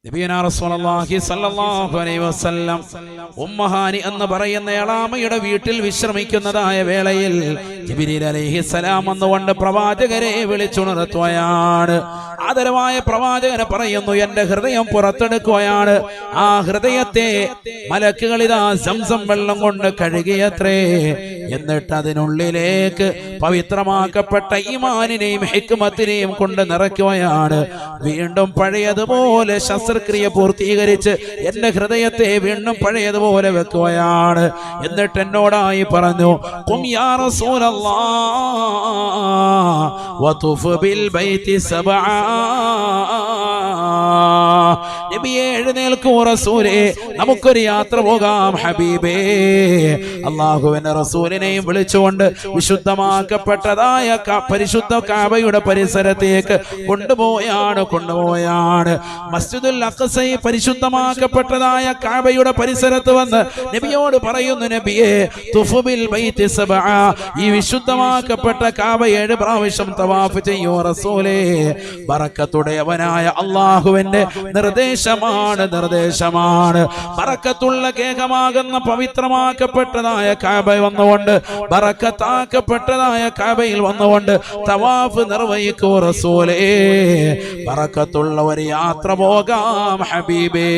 നബിയുനാ റസൂലുള്ളാഹി സ്വല്ലല്ലാഹു അലൈഹി വസല്ലം ഉമ്മഹാനി എന്ന് പറയുന്ന എളാമയുടെ വീട്ടിൽ വിശ്രമിക്കുന്നതായ വേളയിൽ ജിബ്രീൽ അലൈഹിസ്സലാം വന്നുകൊണ്ട് പ്രവാചകരെ വിളിച്ചുണർത്തുകയാണ്. ആദരവായ പ്രവാചകനെ പറയുന്നു, എന്റെ ഹൃദയം പുറത്തെടുക്കുകയാണ്. ആ ഹൃദയത്തെ മലക്കുകൾ ഇതാ സംസം വെള്ളം കൊണ്ട് കഴുകിയത്രേ. എന്നിട്ട് അതിനുള്ളിലേക്ക് പവിത്രമാക്കപ്പെട്ട ഈമാനിനെയും ഹിക്മത്തിനെയും കൊണ്ട് നിറയ്ക്കുകയാണ്. വീണ്ടും പഴയതുപോലെ ശസ്ത്രക്രിയ പൂർത്തീകരിച്ച് എന്റെ ഹൃദയത്തെ വീണ്ടും പഴയതുപോലെ വെക്കുകയാണ്. എന്നിട്ട് എന്നോടായി പറഞ്ഞു, ഖും യാ റസൂലല്ലാഹ് വതുഫ് ബിൽ ബൈതി സബആ. നബിയേ, എഴുന്നേൽക്കൂ റസൂലേ, നമുക്കൊരു യാത്ര പോകാം ഹബീബേ. അല്ലാഹുവിന്റെ റസൂലിനെയും വിളിച്ചുകൊണ്ട് വിശുദ്ധമാക്കപ്പെട്ടതായ പരിശുദ്ധ കഅബയുടെ പരിസരത്തേക്ക് കൊണ്ടുപോയാണ്. മസ്ജിദുൽ അഖ്സ പരിശുദ്ധമാക്കപ്പെട്ടതായ കഅബയുടെ പരിസരത്ത് വന്ന് നബിയോട് പറയുന്നു, നബിയേ, തുഫ് ബിൽ ബൈതി സബഅ, ഈ വിശുദ്ധമാക്കപ്പെട്ട കഅബ 7 പ്രാവശ്യം തവാഫ് ചെയ്യൂ റസൂലേ. ബറക്കത്തുടയവനായ അല്ലാഹുവിന്റെ നിർദ്ദേശമാണ്. ബറക്കത്തുള്ള കേകമാകുന്ന പവിത്രമാക്കപ്പെട്ടതായ കഅബ വന്നുകൊണ്ട്, ബറക്കത്താക്കപ്പെട്ടതായ കഅബയിൽ വന്നുകൊണ്ട് തവാഫ് നിർവഹിക്കൂ റസൂലേ. ബറക്കത്തുള്ള ഒരു യാത്ര പോകാം ഹബീബേ.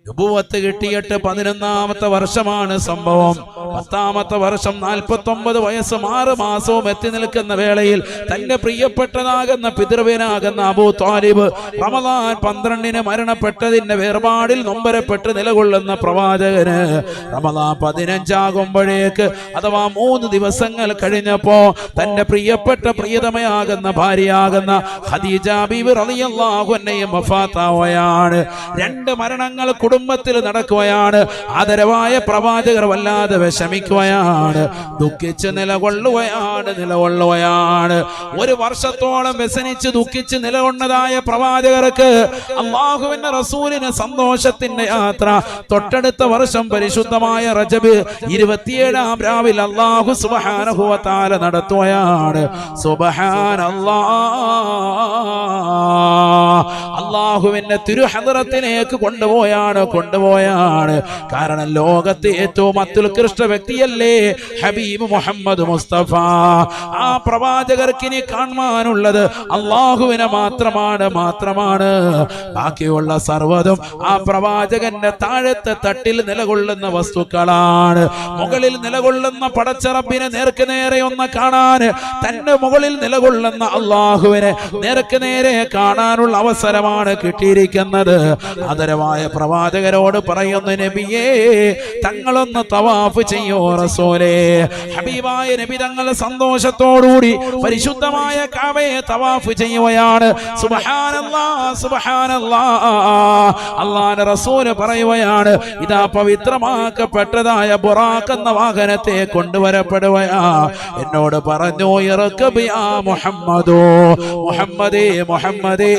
നുബുവത്ത് കിട്ടിയിട്ട് 11ാമത്തെ വർഷമാണ് സംഭവം. 10ാമത്തെ വർഷം 49 വയസ്സും 6 മാസവും എത്തി നിൽക്കുന്ന വേളയിൽ തന്റെ പ്രിയപ്പെട്ടതാകുന്ന പിതൃവ്യനാകുന്ന അബൂ ത്വാലിബ് റമദാൻ 12 മരണപ്പെട്ടതിന്റെ വേർപാടിൽ നൊമ്പരപ്പെട്ട് നിലകൊള്ളുന്ന പ്രവാചകന് റമദാൻ 15 ആകുമ്പോഴേക്ക്, അഥവാ 3 ദിവസങ്ങൾ കഴിഞ്ഞപ്പോ തന്റെ പ്രിയപ്പെട്ട പ്രിയതമയാകുന്ന ഭാര്യയാകുന്ന ഖദീജ ബീവി റളിയല്ലാഹു അൻഹയും വഫാത്താവുകയാണ്. 2 മരണങ്ങൾ കുടുംബത്തിൽ നടക്കുകയാണ്. ആദരവായ പ്രവാചകർ വല്ലാതെ വിഷമിക്കുകയാണ്, ദുഃഖിച്ച് നിലകൊള്ളുകയാണ്. 1 വർഷത്തോളം വ്യസനിച്ച് ദുഃഖിച്ച് നിലകൊണ്ടതായ പ്രവാചകർക്ക് അല്ലാഹുവിന്റെ റസൂലിന് സന്തോഷത്തിന്റെ യാത്ര തൊട്ടടുത്ത വർഷം പരിശുദ്ധമായ റജബ് 27-ാം രാവിൽ അല്ലാഹു സുബ്ഹാനഹു വ തആല നടത്തുകയാണ്. സുബ്ഹാനല്ലാഹ്, അല്ലാഹുവിന്റെ തിരുഹദ്റത്തിലേക്ക് കൊണ്ടുപോയാണ്. കാരണം ലോകത്തെ ഏറ്റവും അത്യുത്കൃഷ്ട വ്യക്തിയല്ലേ ഹബീബ് മുഹമ്മദ് മുസ്തഫ. ആ പ്രവാചകർക്ക് ഇനി കാണാനുള്ളത് അല്ലാഹുവിനെ മാത്രമാണ്. ബാക്കിയുള്ള സർവ്വതും ആ പ്രവാചകന്റെ താഴത്തെ തട്ടിൽ നിലകൊള്ളുന്ന വസ്തുക്കളാണ്. മുകളിൽ നിലകൊള്ളുന്ന പടച്ചറബിനെ നേർക്ക് നേരെ ഒന്ന് കാണാൻ, തന്റെ മുകളിൽ നിലകൊള്ളുന്ന അല്ലാഹുവിനെ നേർക്ക് നേരെ കാണാനുള്ള അവസരമാണ് കിട്ടിയിരിക്കുന്നത്. ആദരവായ പ്രവാചകരോട് പറയുന്നു, നബിയേ, തങ്ങളൊന്ന് തവാഫ് ചെയ്യോ റസൂലേ. ഹബീബായ നബി തങ്ങൾ സന്തോഷത്തോടുകൂടി പരിശുദ്ധമായ കഅബയെ തവാഫ് ചെയ്യുകയാണ്. സുബ്ഹാനല്ലാഹ്. അല്ലാഹുവിന്റെ റസൂല് പറയുകയാണ്, ഇതാ പവിത്രമാക്കപ്പെട്ടതായ ബുറാഖ് എന്ന വാഹനത്തെ കൊണ്ടുവരപ്പെടുകയാ. എന്നോട് പറഞ്ഞു, ഇർകബ് യാ മുഹമ്മദേ,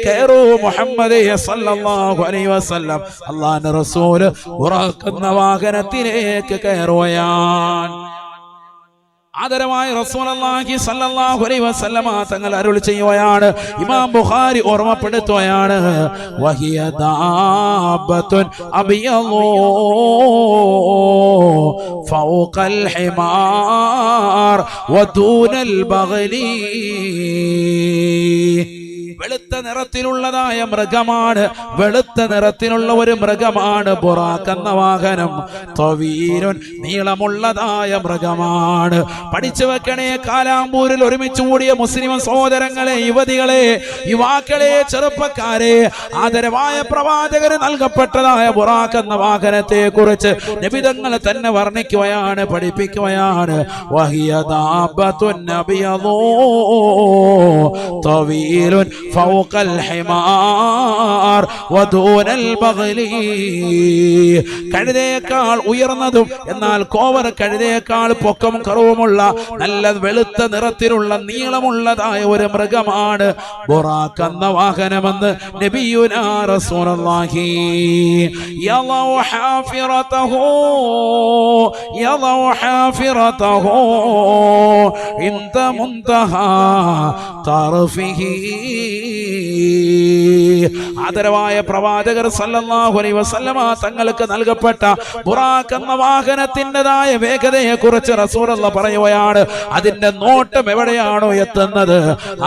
കയറൂ മുഹമ്മദേ സല്ലല്ലാഹു അലൈഹി വസല്ലം. അല്ലാഹുവിന്റെ റസൂല് ബുറാഖ് എന്ന വാഹനത്തിലേക്ക് കയറുകയാണ്. ആദരവായ റസൂലുള്ളാഹി സ്വല്ലല്ലാഹു അലൈഹി വസല്ലമ തങ്ങൾ അരുളി ചെയ്യുകയാണ്. ഇമാം ബുഖാരി ഓർമ്മപ്പെടുത്തുകയാണ്, വഹിയ ദാബത്തുൻ അബിയളു ഫൗഖൽ ഹിമാർ വദൂനൽ ബഗ്ലി. വെളുത്ത നിറത്തിലുള്ളതായ മൃഗമാണ്, വെളുത്ത നിറത്തിലുള്ള ഒരു മൃഗമാണ് ബുറാഖ് എന്ന വാഹനം. തവീലുൻ, നീളമുള്ളതായ മൃഗമാണ്. പഠിച്ചു വെക്കണേ, കാലാമ്പൂരിൽ ഒരുമിച്ച് കൂടിയ മുസ്ലിം സഹോദരങ്ങളെ, യുവതികളെ, യുവാക്കളെ, ചെറുപ്പക്കാരെ, ആദരവായ പ്രവാചകന് നൽകപ്പെട്ടതായ ബുറാഖ് എന്ന വാഹനത്തെ കുറിച്ച് നബിതങ്ങൾ തന്നെ വർണ്ണിക്കുകയാണ്, പഠിപ്പിക്കുകയാണ്. വഹിയ ദാബത്തുൻ അബിയളു തവീലുൻ ഫൗഖൽ ഹിമാർ വദൂനൽ ബഗ്ലി. കഴുതയേക്കാൾ ഉയർന്നതും എന്നാൽ കോവർ കഴുതയേക്കാൾ പൊക്കം കറുവുമുള്ള നല്ല വെളുത്ത നിറത്തിലുള്ള നീളമുള്ളതായ ഒരു മൃഗമാണ് ബുറാഖ് എന്ന വാഹനമെന്ന് നബിയുനാ റസൂലുള്ളാഹി യളൗ ഹാഫിറതഹു ഇന്ത മുൻതഹാ തർഫിഹി. ആദരവായ പ്രവാചകർ സല്ലല്ലാഹു അലൈഹി വസല്ലമ തങ്ങൾക്ക് നൽകപ്പെട്ട ബുറാഖ് എന്ന വാഹനത്തിൻ്റെതായ വേഗതയെ കുറിച്ച് റസൂലുള്ളാഹി പറയുകയാണ്. അതിന്റെ നോട്ടം എവിടെയാണോ എത്തുന്നത്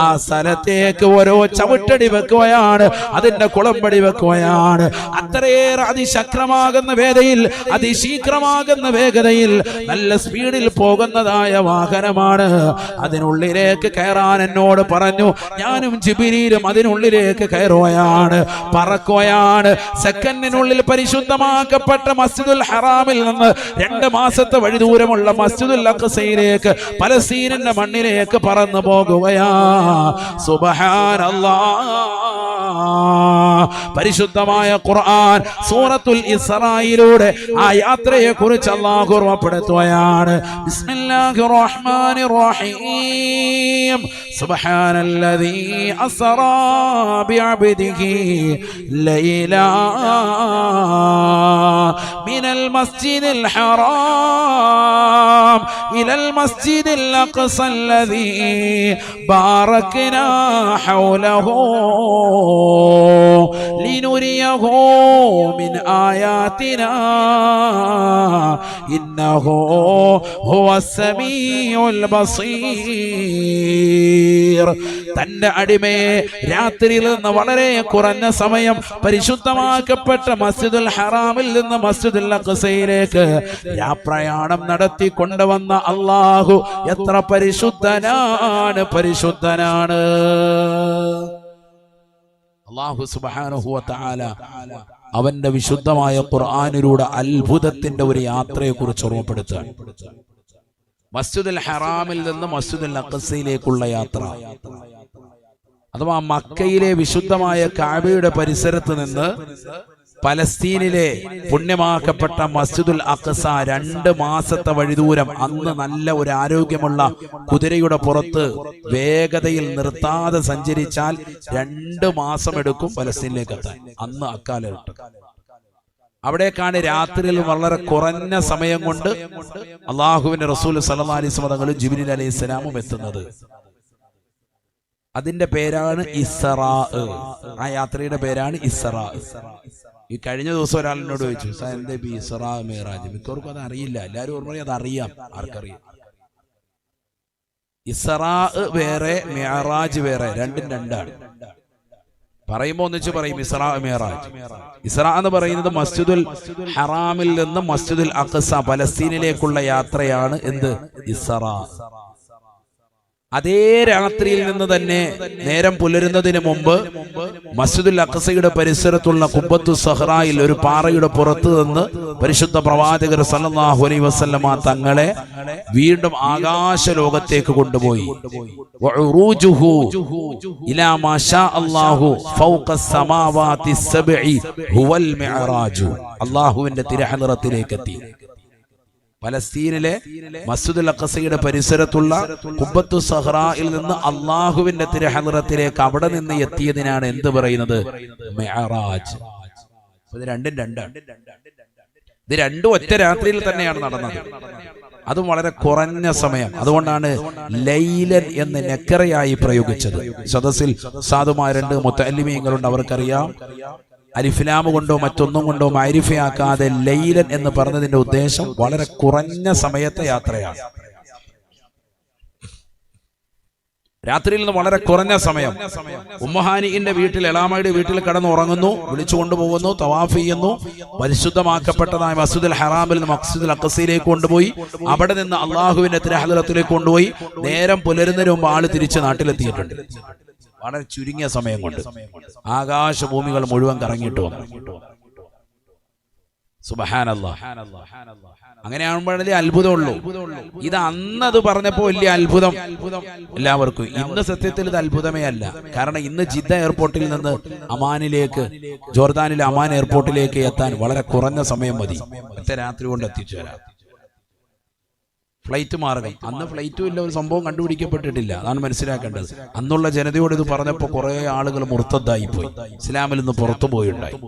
ആ സ്ഥലത്തേക്ക് ഓരോ ചവിട്ടടി വെക്കുകയാണ്, അതിന്റെ കുളമ്പടി വെക്കുകയാണ്. അത്രയേറെ അതിശക്തമാകുന്ന വേഗതയിൽ, അതിശീഘ്രമാകുന്ന വേഗതയിൽ, നല്ല സ്പീഡിൽ പോകുന്നതായ വാഹനമാണ്. അതിനുള്ളിലേക്ക് കയറാൻ എന്നോട് പറഞ്ഞു. ഞാനും ജിബ്രീലും അതിനുള്ളിലേക്ക് കയറുകയാണ്, പറക്കുകയാണ്. സെക്കൻഡിനുള്ളിൽ പരിശുദ്ധമാക്കപ്പെട്ട മസ്ജിദുൽ ഹറാമിൽ നിന്ന് 2 മാസത്തെ വഴി ദൂരമുള്ള മസ്ജിദുൽ അഖ്സയിലേക്ക്, പലസ്തീനിന്റെ മണ്ണിലേക്ക് പറന്നു പോകുകയാ. സുബ്ഹാനല്ലാഹ്. പരിശുദ്ധമായ ഖുർആൻ സൂറത്തുൽ ഇസ്രായിലൂടെ ആ യാത്രയെ കുറിച്ച് അല്ലാഹു ഓർമ്മപ്പെടുത്തുകയാണ്. ബിസ്മില്ലാഹിർ റഹ്മാനിർ റഹീം. സുബ്ഹാനല്ലദീ അസ്റാ ബിഅബ്ദിഹി ലൈലാ മിനൽ മസ്ജിദിൽ ഹറാം ഇലൽ മസ്ജിദിൽ അഖ്സല്ലദീ ബാറക്നാ ഹൗലഹു ലിനുരിയഹു മിൻ ആയാതിനാ ഇന്നഹു ഹുവസ് സമീഉൽ ബസീർ. തന്റെ അടിമയെ രാത്രിയിൽ നിന്ന് വളരെ കുറഞ്ഞ സമയം പരിശുദ്ധമാക്കപ്പെട്ട മസ്ജിദുൽ ഹറാമിൽ നിന്ന് മസ്ജിദുൽ അഖ്സയിലേക്ക് യാത്രയാണം നടത്തി കൊണ്ടുവന്ന അല്ലാഹു എത്ര പരിശുദ്ധനാണ്, പരിശുദ്ധനാണ്. അല്ലാഹു സുബ്ഹാനഹു വ തആല അവന്റെ വിശുദ്ധമായ ഖുർആനിലൂടെ അത്ഭുതത്തിന്റെ ഒരു യാത്രയെ കുറിച്ച് ഓർമ്മപ്പെടുത്തുകയാണ്. മസ്ജിദുൽ ഹറാമിൽ നിന്ന് മസ്ജിദുൽ അഖ്സയിലേക്കുള്ള യാത്ര, അഥവാ മക്കയിലെ വിശുദ്ധമായ കഅബയുടെ പരിസരത്ത് നിന്ന് പലസ്തീനിലെ പുണ്യമാക്കപ്പെട്ട മസ്ജിദുൽ അഖ്സ 2 മാസത്തെ വഴിദൂരം. അന്ന് നല്ല ഒരു ആരോഗ്യമുള്ള കുതിരയുടെ പുറത്ത് വേഗതയിൽ നിർത്താതെ സഞ്ചരിച്ചാൽ 2 മാസം എടുക്കും പലസ്തീനിലേക്ക് എത്താൻ. അന്ന് അക്കാലഘട്ടം അവിടേക്കാണ് രാത്രിയിൽ വളരെ കുറഞ്ഞ സമയം കൊണ്ട് അള്ളാഹുവിന്റെ റസൂൽ സല്ലല്ലാഹു അലൈഹി വസല്ലം തങ്ങളും ജിബ്രീൽ അലൈഹിസ്സലാമും എത്തുന്നത്. അതിന്റെ പേരാണ് ഇസ്റാ. ആ യാത്രയുടെ പേരാണ് ഇസ്റാ. ഈ കഴിഞ്ഞ ദിവസം ഒരാൾ എന്നോട് ചോദിച്ചു, എന്താ ഇസ്റാ മിഅ്റാജ്? മിക്കവർക്കും അത് അറിയില്ല. എല്ലാവരും ഓർമ്മ അത് അറിയാം. ആർക്കറിയാം? ഇസ്റാ വേറെ, മിഅ്റാജ് വേറെ, രണ്ടും രണ്ടാണ്. പറയുമ്പോ ഒന്നിച്ച് പറയും ഇസ്റാ മിഅ്റാജ്. ഇസ്റാ എന്ന് പറയുന്നത് മസ്ജിദുൽ ഹറാമിൽ നിന്ന് മസ്ജിദുൽ അഖ്സ പലസ്തീനിലേക്കുള്ള യാത്രയാണ്. എന്ത്? ഇസ്റാ. അതേ രാത്രിയിൽ നിന്ന് തന്നെ നേരം പുലരുന്നതിന് മുമ്പ് മസ്ജിദുൽ അഖ്സയുടെ പരിസരത്തുള്ള ഖുബ്ബത്തു സഹ്റായിൽ ഒരു പാറയുടെ പുറത്ത് നിന്ന് പരിശുദ്ധ പ്രവാചകർ സല്ലല്ലാഹു അലൈഹി വസല്ലമ തങ്ങളെ വീണ്ടും ആകാശ ലോകത്തേക്ക് കൊണ്ടുപോയി. വഉറൂജുഹു ഇലാ മാ ശാ അല്ലാഹു ഫൗഖസ് സമാവാതി സബ്ഇ ഹുവൽ മിഅ്റാജ്. അല്ലാഹുവിന്റെ തിരുഹളറത്തിലേക്ക് എത്തി. പലസ്തീനിലെ മസ്ജിദുൽ അഖ്സയുടെ പരിസരത്തുള്ള ഖുബ്ബത്തു സഹ്റായിൽ നിന്ന് അള്ളാഹുവിന്റെ തിരുഹളറത്തിലേക്ക് അവിടെ നിന്ന് എത്തിയതിനാണ് എന്ത് പറയുന്നത്? മിഅ്റാജ്. ഇത് രണ്ടും രണ്ടാണ്. ഇത് രണ്ടും ഒറ്റ രാത്രിയിൽ തന്നെയാണ് നടന്നത്, അതും വളരെ കുറഞ്ഞ സമയം. അതുകൊണ്ടാണ് ലൈലൻ എന്ന് നെക്കറയായി പ്രയോഗിച്ചത്. സദസ്സിൽ സാധുമാരുണ്ട്, മുത്തഅല്ലിമീങ്ങളുണ്ട്, അവർക്കറിയാം. അലിഫ്ലാമ് കൊണ്ടോ മറ്റൊന്നും കൊണ്ടോ മഅരിഫയാക്കാതെ ലൈലൻ എന്ന് പറഞ്ഞതിന്റെ ഉദ്ദേശം വളരെ കുറഞ്ഞ സമയത്തെ യാത്രയാണ്. രാത്രിയിൽ നിന്ന് വളരെ കുറഞ്ഞ സമയം. ഉമ്മഹാനിന്റെ വീട്ടിൽ, എളാമയുടെ വീട്ടിൽ കിടന്ന് ഉറങ്ങുന്നു, വിളിച്ചു കൊണ്ടുപോകുന്നു, തവാഫ് ചെയ്യുന്നു. പരിശുദ്ധമാക്കപ്പെട്ടതായ മസ്ജിദുൽ ഹറാമിൽ നിന്ന് മസ്ജിദുൽ അഖ്സയിലേക്ക് കൊണ്ടുപോയി. അവിടെ നിന്ന് അള്ളാഹുവിന്റെ തിരുഹളറത്തിലേക്ക് കൊണ്ടുപോയി. നേരം പുലരുന്നതിന് മുമ്പ് ആള് തിരിച്ച് നാട്ടിലെത്തിയിട്ടുണ്ട്. വളരെ ചുരുങ്ങിയ സമയം കൊണ്ട് ആകാശഭൂമികൾ മുഴുവൻ കറങ്ങിയിട്ട് വന്നു. സുബ്ഹാനല്ലാഹ്. അങ്ങനെയാകുമ്പോഴേ അത്ഭുതമുള്ളൂ. ഇത് അന്നത് പറഞ്ഞപ്പോ വലിയ അത്ഭുതം എല്ലാവർക്കും. ഇന്ന് സത്യത്തിൽ ഇത് അത്ഭുതമേ അല്ല. കാരണം ഇന്ന് ജിദ്ദ എയർപോർട്ടിൽ നിന്ന് അമാനിലേക്ക്, ജോർദാനിലെ അമാൻ എയർപോർട്ടിലേക്ക് എത്താൻ വളരെ കുറഞ്ഞ സമയം മതി. ഒറ്റ രാത്രി കൊണ്ട് എത്തിച്ചു തരാം. ഫ്ലൈറ്റ് മാർഗം. അന്ന് ഫ്ലൈറ്റും ഇല്ല, ഒരു സംഭവം കണ്ടുപിടിക്കപ്പെട്ടിട്ടില്ല. അതാണ് മനസ്സിലാക്കേണ്ടത്. അന്നുള്ള ജനതയോട് ഇത് പറഞ്ഞപ്പോൾ കുറെ ആളുകൾ മുർത്തദ്ദായി പോയി, ഇസ്ലാമിൽ നിന്ന് പുറത്തു പോയുണ്ടായി.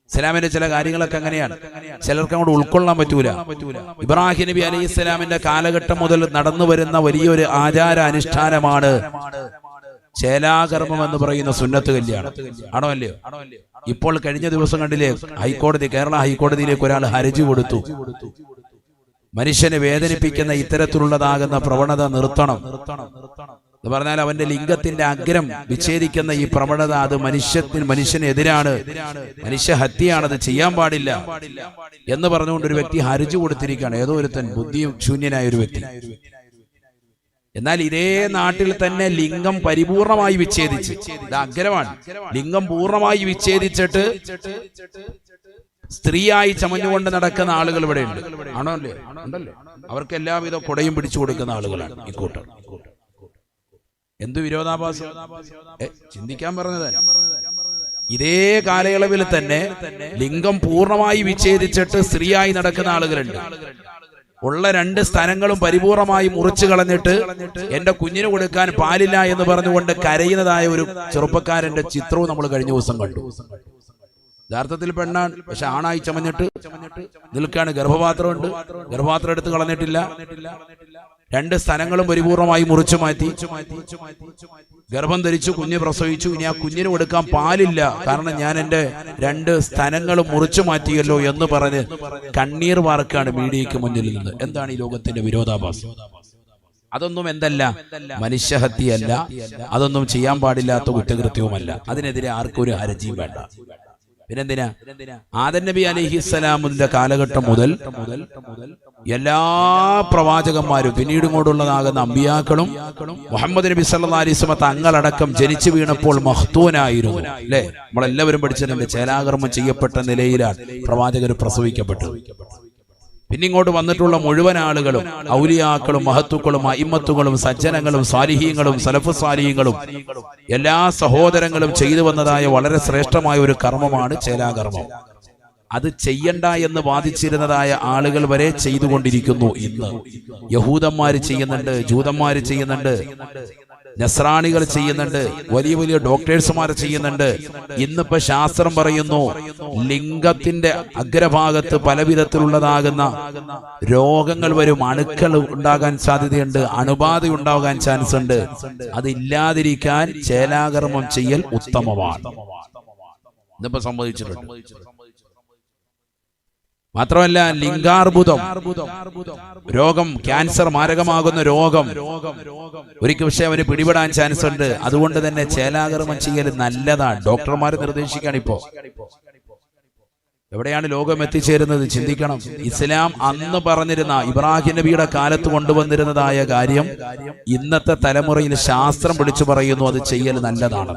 ഇസ്ലാമിന്റെ ചില കാര്യങ്ങളൊക്കെ അങ്ങനെയാണ്, ചിലർക്ക് അങ്ങോട്ട് ഉൾക്കൊള്ളാൻ പറ്റൂല. ഇബ്രാഹിം നബി അലൈഹി ഇസ്ലാമിന്റെ കാലഘട്ടം മുതൽ നടന്നു വരുന്ന വലിയൊരു ആചാര അനുഷ്ഠാനമാണ് ചേലാകർമ്മം എന്ന് പറയുന്ന സുന്നത്ത് കല്യാണം ആണോ അല്ലയോ? ഇപ്പോൾ കഴിഞ്ഞ ദിവസം കണ്ടില്ലേ, കേരള ഹൈക്കോടതിയിലേക്ക് ഒരാൾ ഹർജി കൊടുത്തു. മനുഷ്യനെ വേദനിപ്പിക്കുന്ന ഇത്തരത്തിലുള്ളതാകുന്ന പ്രവണത നിർത്തണം എന്ന് പറഞ്ഞാൽ അവന്റെ ലിംഗത്തിന്റെ അഗ്രം വിച്ഛേദിക്കുന്ന ഈ പ്രവണത അത് മനുഷ്യനെതിരാണ്, മനുഷ്യഹത്യയാണത്, ചെയ്യാൻ പാടില്ല എന്ന് പറഞ്ഞുകൊണ്ട് ഒരു വ്യക്തി ഹർജി കൊടുത്തിരിക്കുകയാണ്. ഏതോ ഒരുത്തൻ ബുദ്ധിയും ശൂന്യനായ ഒരു വ്യക്തി. എന്നാൽ ഇതേ നാട്ടിൽ തന്നെ ലിംഗം പരിപൂർണമായി വിച്ഛേദിച്ച്, ഇത് അഗ്രമാണ്, ലിംഗം പൂർണ്ണമായി വിച്ഛേദിച്ചിട്ട് സ്ത്രീയായി ചമഞ്ഞുകൊണ്ട് നടക്കുന്ന ആളുകൾ ഇവിടെ ഉണ്ട്. ആണോ അല്ലേ? ഉണ്ടല്ലോ. അവർക്ക് എല്ലാവിധ കൊടയും പിടിച്ചു കൊടുക്കുന്ന ആളുകളാണ് ഈ കൂട്ടർ. എന്തു വിരോധാഭാസം! ചിന്തിക്കാൻ പറഞ്ഞത്. ഇതേ കാലയളവിൽ തന്നെ ലിംഗം പൂർണ്ണമായി വിച്ഛേദിച്ചിട്ട് സ്ത്രീയായി നടക്കുന്ന ആളുകളുണ്ട്. ഉള്ള 2 സ്ഥലങ്ങളും പരിപൂർണമായി മുറിച്ചു കളഞ്ഞിട്ട് എന്റെ കുഞ്ഞിന് കൊടുക്കാൻ പാലില്ല എന്ന് പറഞ്ഞുകൊണ്ട് കരയുന്നതായ ഒരു ചെറുപ്പക്കാരന്റെ ചിത്രവും നമ്മൾ കഴിഞ്ഞ ദിവസം കണ്ടു. യഥാർത്ഥത്തിൽ പെണ്ണാണ്, പക്ഷെ ആണായി ചമഞ്ഞിട്ട് നിൽക്കാണ്. ഗർഭപാത്രമുണ്ട്, ഗർഭപാത്രം എടുത്ത് കളഞ്ഞിട്ടില്ല. 2 സ്ഥലങ്ങളും പരിപൂർണമായി മുറിച്ചു മാറ്റി, ഗർഭം ധരിച്ചു, കുഞ്ഞ് പ്രസവിച്ചു. ഇനി ആ കുഞ്ഞിന് കൊടുക്കാൻ പാലില്ല, കാരണം ഞാൻ എന്റെ 2 സ്ഥലങ്ങളും മുറിച്ചു മാറ്റിയല്ലോ എന്ന് പറഞ്ഞ് കണ്ണീർ വാർക്കാണ് മീഡിയയ്ക്ക് മുന്നിൽ നിന്ന്. എന്താണ് ഈ ലോകത്തിന്റെ വിരോധാഭാസം? അതൊന്നും എന്തല്ല, മനുഷ്യഹത്യയല്ല, അതൊന്നും ചെയ്യാൻ പാടില്ലാത്ത കുറ്റകൃത്യവുമല്ല. അതിനെതിരെ ആർക്കും ഒരു ഹർജിയും വേണ്ട. പിന്നെന്തിനാ? ആദം നബി അലൈഹിസ്സലാമിന്റെ കാലഘട്ടം മുതൽ എല്ലാ പ്രവാചകന്മാരും പിന്നീട് ഇങ്ങോട്ടുള്ളതാകുന്ന അമ്പിയാക്കളും മുഹമ്മദ് നബി സല്ലല്ലാഹു അലൈഹി വസല്ലം തങ്ങളടക്കം ജനിച്ചു വീണപ്പോൾ മഖ്തൂനായിരുന്നു. അല്ലെ? നമ്മളെല്ലാവരും പഠിച്ചിട്ടുണ്ട്. ചേലാകർമ്മം ചെയ്യപ്പെട്ട നിലയിലാണ് പ്രവാചകർ പ്രസവിക്കപ്പെട്ടത്. പിന്നിങ്ങോട്ട് വന്നിട്ടുള്ള മുഴുവൻ ആളുകളും ഔലിയാക്കളും മഹത്തുക്കളും അയിമ്മത്തുകളും സജ്ജനങ്ങളും സാലിഹീങ്ങളും സലഫ് സാലിഹീങ്ങളും എല്ലാ സഹോദരങ്ങളും ചെയ്തു വന്നതായ വളരെ ശ്രേഷ്ഠമായ ഒരു കർമ്മമാണ് ചേലാകർമ്മം. അത് ചെയ്യണ്ട എന്ന് വാദിച്ചിരുന്നതായ ആളുകൾ വരെ ചെയ്തുകൊണ്ടിരിക്കുന്നു. ഇന്ന് യഹൂദന്മാര് ചെയ്യുന്നുണ്ട്, ജൂതന്മാര് ചെയ്യുന്നുണ്ട്, നസ്രാണികൾ ചെയ്യുന്നുണ്ട്, വലിയ വലിയ ഡോക്ടേഴ്സുമാർ ചെയ്യുന്നുണ്ട്. ഇന്നിപ്പോ ശാസ്ത്രം പറയുന്നു ലിംഗത്തിന്റെ അഗ്രഭാഗത്ത് പലവിധത്തിലുള്ളതാകുന്ന രോഗങ്ങൾ വരും, അണുക്കൾ ഉണ്ടാകാൻ സാധ്യതയുണ്ട്, അണുബാധ ഉണ്ടാകാൻ ചാൻസ് ഉണ്ട്. അതില്ലാതിരിക്കാൻ ചേലാകർമ്മം ചെയ്യൽ ഉത്തമമാണ്. ഇന്നിപ്പോ സംഭവിച്ചിട്ടുണ്ട്. മാത്രമല്ല ലിംഗാർബുദം രോഗം, ക്യാൻസർ, മാരകമാകുന്ന രോഗം ഒരിക്കൽ പക്ഷേ അവന് പിടിപെടാൻ ചാൻസ് ഉണ്ട്. അതുകൊണ്ട് തന്നെ ചേലാകർമ്മം ചെയ്യൽ നല്ലതാണ്. ഡോക്ടർമാർ നിർദ്ദേശിക്കുകയാണ്. ഇപ്പോ എവിടെയാണ് ലോകം എത്തിച്ചേരുന്നത് ചിന്തിക്കണം. ഇസ്ലാം അന്ന് പറഞ്ഞിരുന്ന, ഇബ്രാഹിം നബിയുടെ കാലത്ത് കൊണ്ടുവന്നിരുന്നതായ കാര്യം ഇന്നത്തെ തലമുറയിൽ ശാസ്ത്രം വിളിച്ചു പറയുന്നു അത് ചെയ്യൽ നല്ലതാണ്.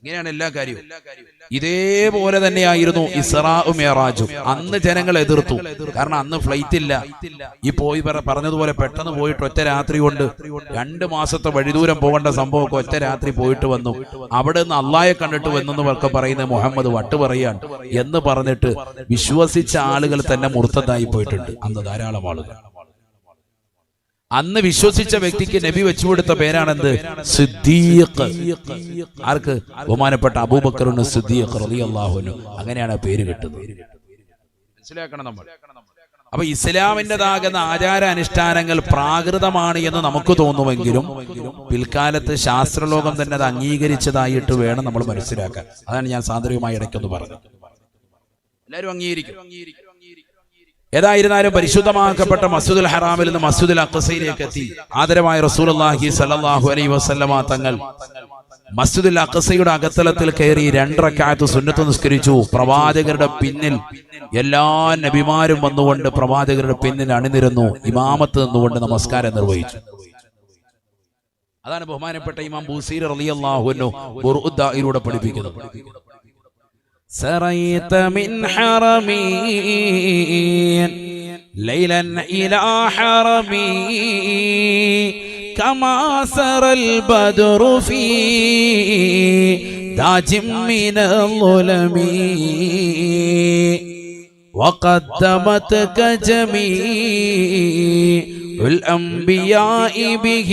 ഇങ്ങനെയാണ് എല്ലാ കാര്യവും. ഇതേപോലെ തന്നെയായിരുന്നു ഇസ്രാഉം മിഅ്റാജും. അന്ന് ജനങ്ങൾ എതിർത്തു, കാരണം അന്ന് ഫ്ലൈറ്റ് ഇല്ല. ഈ പോയി പറഞ്ഞതുപോലെ പെട്ടെന്ന് പോയിട്ട് ഒറ്റ രാത്രി കൊണ്ട് 2 മാസത്തെ വഴിദൂരം പോകേണ്ട സംഭവമൊക്കെ ഒറ്റ രാത്രി പോയിട്ട് വന്നു. അവിടെ നിന്ന് അള്ളാഹയെ കണ്ടിട്ട് വന്നെന്നൊക്കെ പറയുന്നത് മുഹമ്മദ് വട്ട് പറയാണ് എന്ന് പറഞ്ഞിട്ട് വിശ്വസിച്ച ആളുകൾ തന്നെ മുർത്തദായി പോയിട്ടുണ്ട്. അന്ന് ധാരാളം ആളുകൾ. അന്ന് വിശ്വസിച്ച വ്യക്തിക്ക് നബി വെച്ചുകൊടുത്ത പേരാണെന്ത്? സിദ്ദീഖ്. ആർക്ക്? ബഹുമാനപ്പെട്ട അബൂബക്കറിന് സിദ്ദീഖ് റളിയല്ലാഹു അൻഹു. അങ്ങനെയാണ് പേര് കിട്ടുന്നത്. മനസ്സിലാക്കണം നമ്മൾ. അപ്പൊ ഇസ്ലാമിൻ്റെതാകുന്ന ആചാര അനുഷ്ഠാനങ്ങൾ പ്രാകൃതമാണ് എന്ന് നമുക്ക് തോന്നുമെങ്കിലും പിൽക്കാലത്ത് ശാസ്ത്രലോകം തന്നെ അത് അംഗീകരിച്ചതായിട്ട് വേണം നമ്മൾ മനസ്സിലാക്കാൻ. അതാണ് ഞാൻ സാന്ദർഭികമായി ഇടയ്ക്കൊന്ന് പറഞ്ഞത്. എല്ലാവരും അംഗീകരിക്കും. ഏതായിരുന്നാലും പരിശുദ്ധമാക്കപ്പെട്ട മസ്ജിദുൽ ഹറാമിൽ നിന്ന് മസ്ജിദുൽ അഖ്സയിലേക്ക് എത്തി ആദരവായ റസൂലുള്ളാഹി സ്വല്ലല്ലാഹു അലൈഹി വസല്ലമ തങ്ങൾ മസ്ജിദുൽ അഖ്സയുടെ അകത്തളത്തിൽ കയറി 2 റക്അത്ത് സുന്നത്ത് നിസ്കരിച്ചു. പ്രവാചകരുടെ പിന്നിൽ എല്ലാ നബിമാരും വന്നുകൊണ്ട് പ്രവാചകരുടെ പിന്നിൽ അണിനിരന്നു, ഇമാമത്ത് നിന്നുകൊണ്ട് നമസ്കാരം നിർവഹിച്ചു. അതാണ് ബഹുമാനപ്പെട്ട ഇമാം ബൂസീരി റളിയല്ലാഹു അൻഹു ഖുർആനിലൂടെ പഠിപ്പിക്കുന്നത്. سريت من حرمي ليلا إلى حرمي كما سرى البدر في داج من الظلم وقدمتك جميع الأنبياء به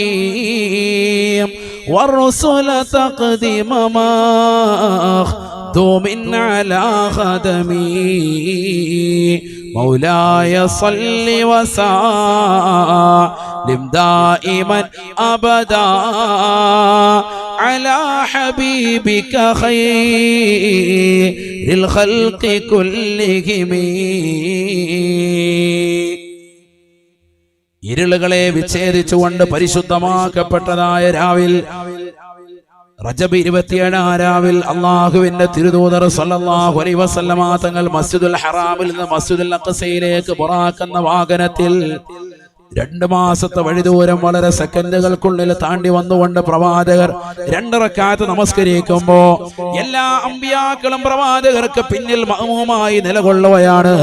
والرسل تقدم ما دوم على خدمي مولاي صل وسلم دائما أبدا على حبيبك خير الخلق كلهم. ഇരുളുകളെ വിച്ഛേദിച്ചുകൊണ്ട് പരിശുദ്ധമാക്കപ്പെട്ടതായ രാവിൽ റജബ് 27 രാവിൽ അള്ളാഹുവിന്റെ തിരുദൂതർ സല്ലല്ലാഹു അലൈഹി വസല്ലമ തങ്ങൾ മസ്ജിദുൽ ഹറാമിൽ നിന്ന് മസ്ജിദുൽ അഖ്സയിലേക്ക് ബുറാഖെന്ന വാഹനത്തിൽ 2 മാസത്തെ വഴിദൂരം വളരെ സെക്കൻഡുകൾക്കുള്ളിൽ താണ്ടി വന്നുകൊണ്ട് പ്രവാചകർ 2 റക്അത്ത് നമസ്കരിക്കുമ്പോ എല്ലാ അമ്പിയാക്കളും പ്രവാചകർക്ക് പിന്നിൽ മഅ്മൂമായി നിലകൊള്ളുകയാണ്.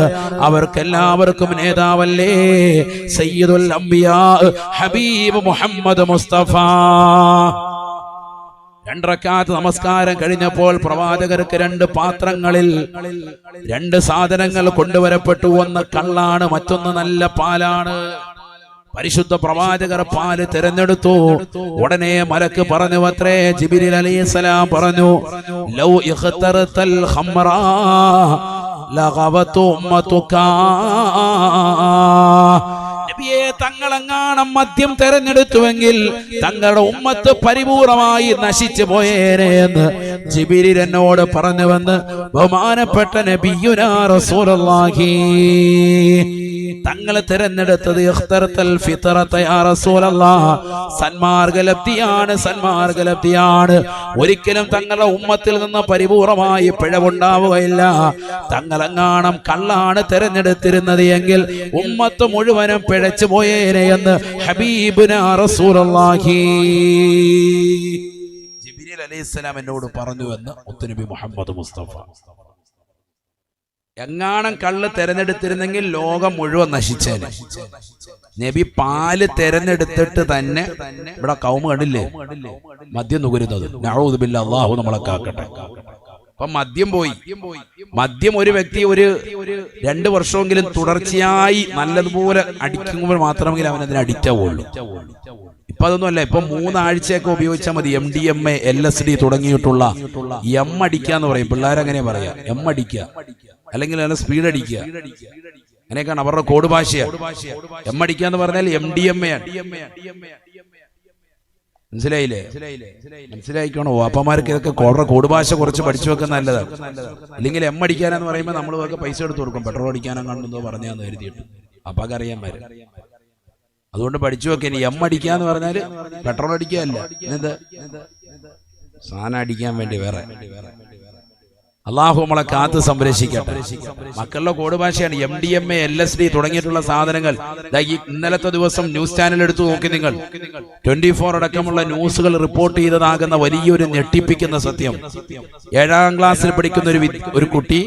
അവർക്കെല്ലാവർക്കും നേതാവല്ലേ സയ്യിദുൽ അംബിയാ ഹബീബ് മുഹമ്മദ് മുസ്തഫ. 2 റക്അത്ത് നമസ്കാരം കഴിഞ്ഞപ്പോൾ പ്രവാചകർക്ക് 2 പാത്രങ്ങളിൽ 2 സാധനങ്ങൾ കൊണ്ടുവരപ്പെട്ടു. ഒന്ന് കള്ളാണ്, മറ്റൊന്ന് നല്ല പാലാണ്. പരിശുദ്ധ പ്രവാചകർ പാല് തിരഞ്ഞെടുത്തു. ഉടനെ മലക്ക് പറഞ്ഞു അത്രേ, ജിബ്രീൽ അലൈഹിസ്സലാം പറഞ്ഞു, ലൗ ഇഖ്തറതൽ ഖംറാ ലഗവതു ഉമ്മതുക. നബിയെ, തങ്ങളെങ്ങാണം മദ്യം തെരഞ്ഞെടുത്തുവെങ്കിൽ തങ്ങളുടെ ഉമ്മത്ത് പരിപൂർണമായി നശിച്ചു പോയേനെ എന്ന് ജിബ്രീൽ എന്നോട് പറഞ്ഞുവെന്ന് ബഹുമാനപ്പെട്ട നബിയുനാ റസൂലുള്ളാഹി. തങ്ങൾ തിരഞ്ഞെടുത്തത് ഇഖ്തറതൽ ഫിത്രത യാ റസൂലല്ലാഹ്, സന്മാർഗ്ഗലബ്ധിയാണ്. ഒരിക്കലും തങ്ങളുടെ ഉമ്മത്തിൽ നിന്ന് പരിപൂർണമായി പിഴവുണ്ടാവുകയില്ല. തങ്ങളെങ്ങാണം കള്ളാണ് തിരഞ്ഞെടുത്തിരുന്നത് എങ്കിൽ ഉമ്മത്ത് മുഴുവനും പിഴച്ചു പോയേനെ എന്ന് ഹബീബുനാ റസൂലുള്ളാഹി ജിബ്രീൽ അലൈഹിസ്സലാം എന്നോട് പറഞ്ഞു എന്ന് മുത്തുനബി മുഹമ്മദ് മുസ്തഫ. എങ്ങാണം കള്ള് തെരഞ്ഞെടുത്തിരുന്നെങ്കിൽ ലോകം മുഴുവൻ നശിച്ചേനെ. നബി പാല് തെരഞ്ഞെടുത്തിട്ട് തന്നെ ഇവിടെ കൗമ കണ്ടില്ലേ മദ്യം നുകരുന്നത്. നഊദു ബില്ലാഹ്, അല്ലാഹു നമ്മളെ കാക്കട്ടെ. അപ്പൊ മദ്യം പോയി. മദ്യം ഒരു വ്യക്തി ഒരു 2 വർഷമെങ്കിലും തുടർച്ചയായി നല്ലതുപോലെ അടിക്കുമ്പോൾ മാത്രമെങ്കിലും അവൻ അതിന് അഡിക്റ്റ് ആവുള്ളൂ. ഇപ്പൊ അതൊന്നും അല്ല. ഇപ്പൊ 3 ആഴ്ചയൊക്കെ ഉപയോഗിച്ചാൽ മതി. MDMA LSD തുടങ്ങിയിട്ടുള്ള എം അടിക്കാന്ന് പറയും പിള്ളേരങ്ങനെ പറയാ. എം അടിക്കുക അല്ലെങ്കിൽ നല്ല സ്പീഡ് അടിക്കുക, അങ്ങനെയൊക്കെയാണ് അവരുടെ കോഡ് ഭാഷയാണ്. എം അടിക്കാന്ന് പറഞ്ഞാൽ MDMA ആണ്. മനസ്സിലായില്ലേ? മനസ്സിലായിക്കോണോ? അപ്പന്മാർക്ക് ഇതൊക്കെ കോഡ് ഭാഷ കുറച്ച് പഠിച്ചു വെക്കുന്ന നല്ലതാണ്. അല്ലെങ്കിൽ എം അടിക്കാനെന്ന് പറയുമ്പോൾ നമ്മൾ പൈസ എടുത്ത് കൊടുക്കും. പെട്രോൾ അടിക്കാനോ കണ്ടെന്നോ പറഞ്ഞാന്ന് കരുതിയിട്ട് അപ്പൊക്കെ അറിയാൻ വരും. അതുകൊണ്ട് പഠിച്ചു വെക്കുക. ഇനി എം അടിക്കാന്ന് പറഞ്ഞാൽ പെട്രോൾ അടിക്കാനല്ല, എന്ത് സാധനം അടിക്കാൻ വേണ്ടി വേറെ. അള്ളാഹു നമ്മളെ കാത്ത് സംരക്ഷിക്കട്ടെ. മക്കളുടെ കോഡ് ഭാഷയാണ് MDMA LSD തുടങ്ങിയിട്ടുള്ള സാധനങ്ങൾ. ഇന്നലത്തെ ദിവസം ന്യൂസ് ചാനൽ എടുത്തു നോക്കി നിങ്ങൾ. 24 അടക്കമുള്ള ന്യൂസുകൾ റിപ്പോർട്ട് ചെയ്തതാകുന്ന വലിയൊരു ഞെട്ടിപ്പിക്കുന്ന സത്യം. 7ാം ക്ലാസ്സിൽ പഠിക്കുന്ന ഒരു കുട്ടി,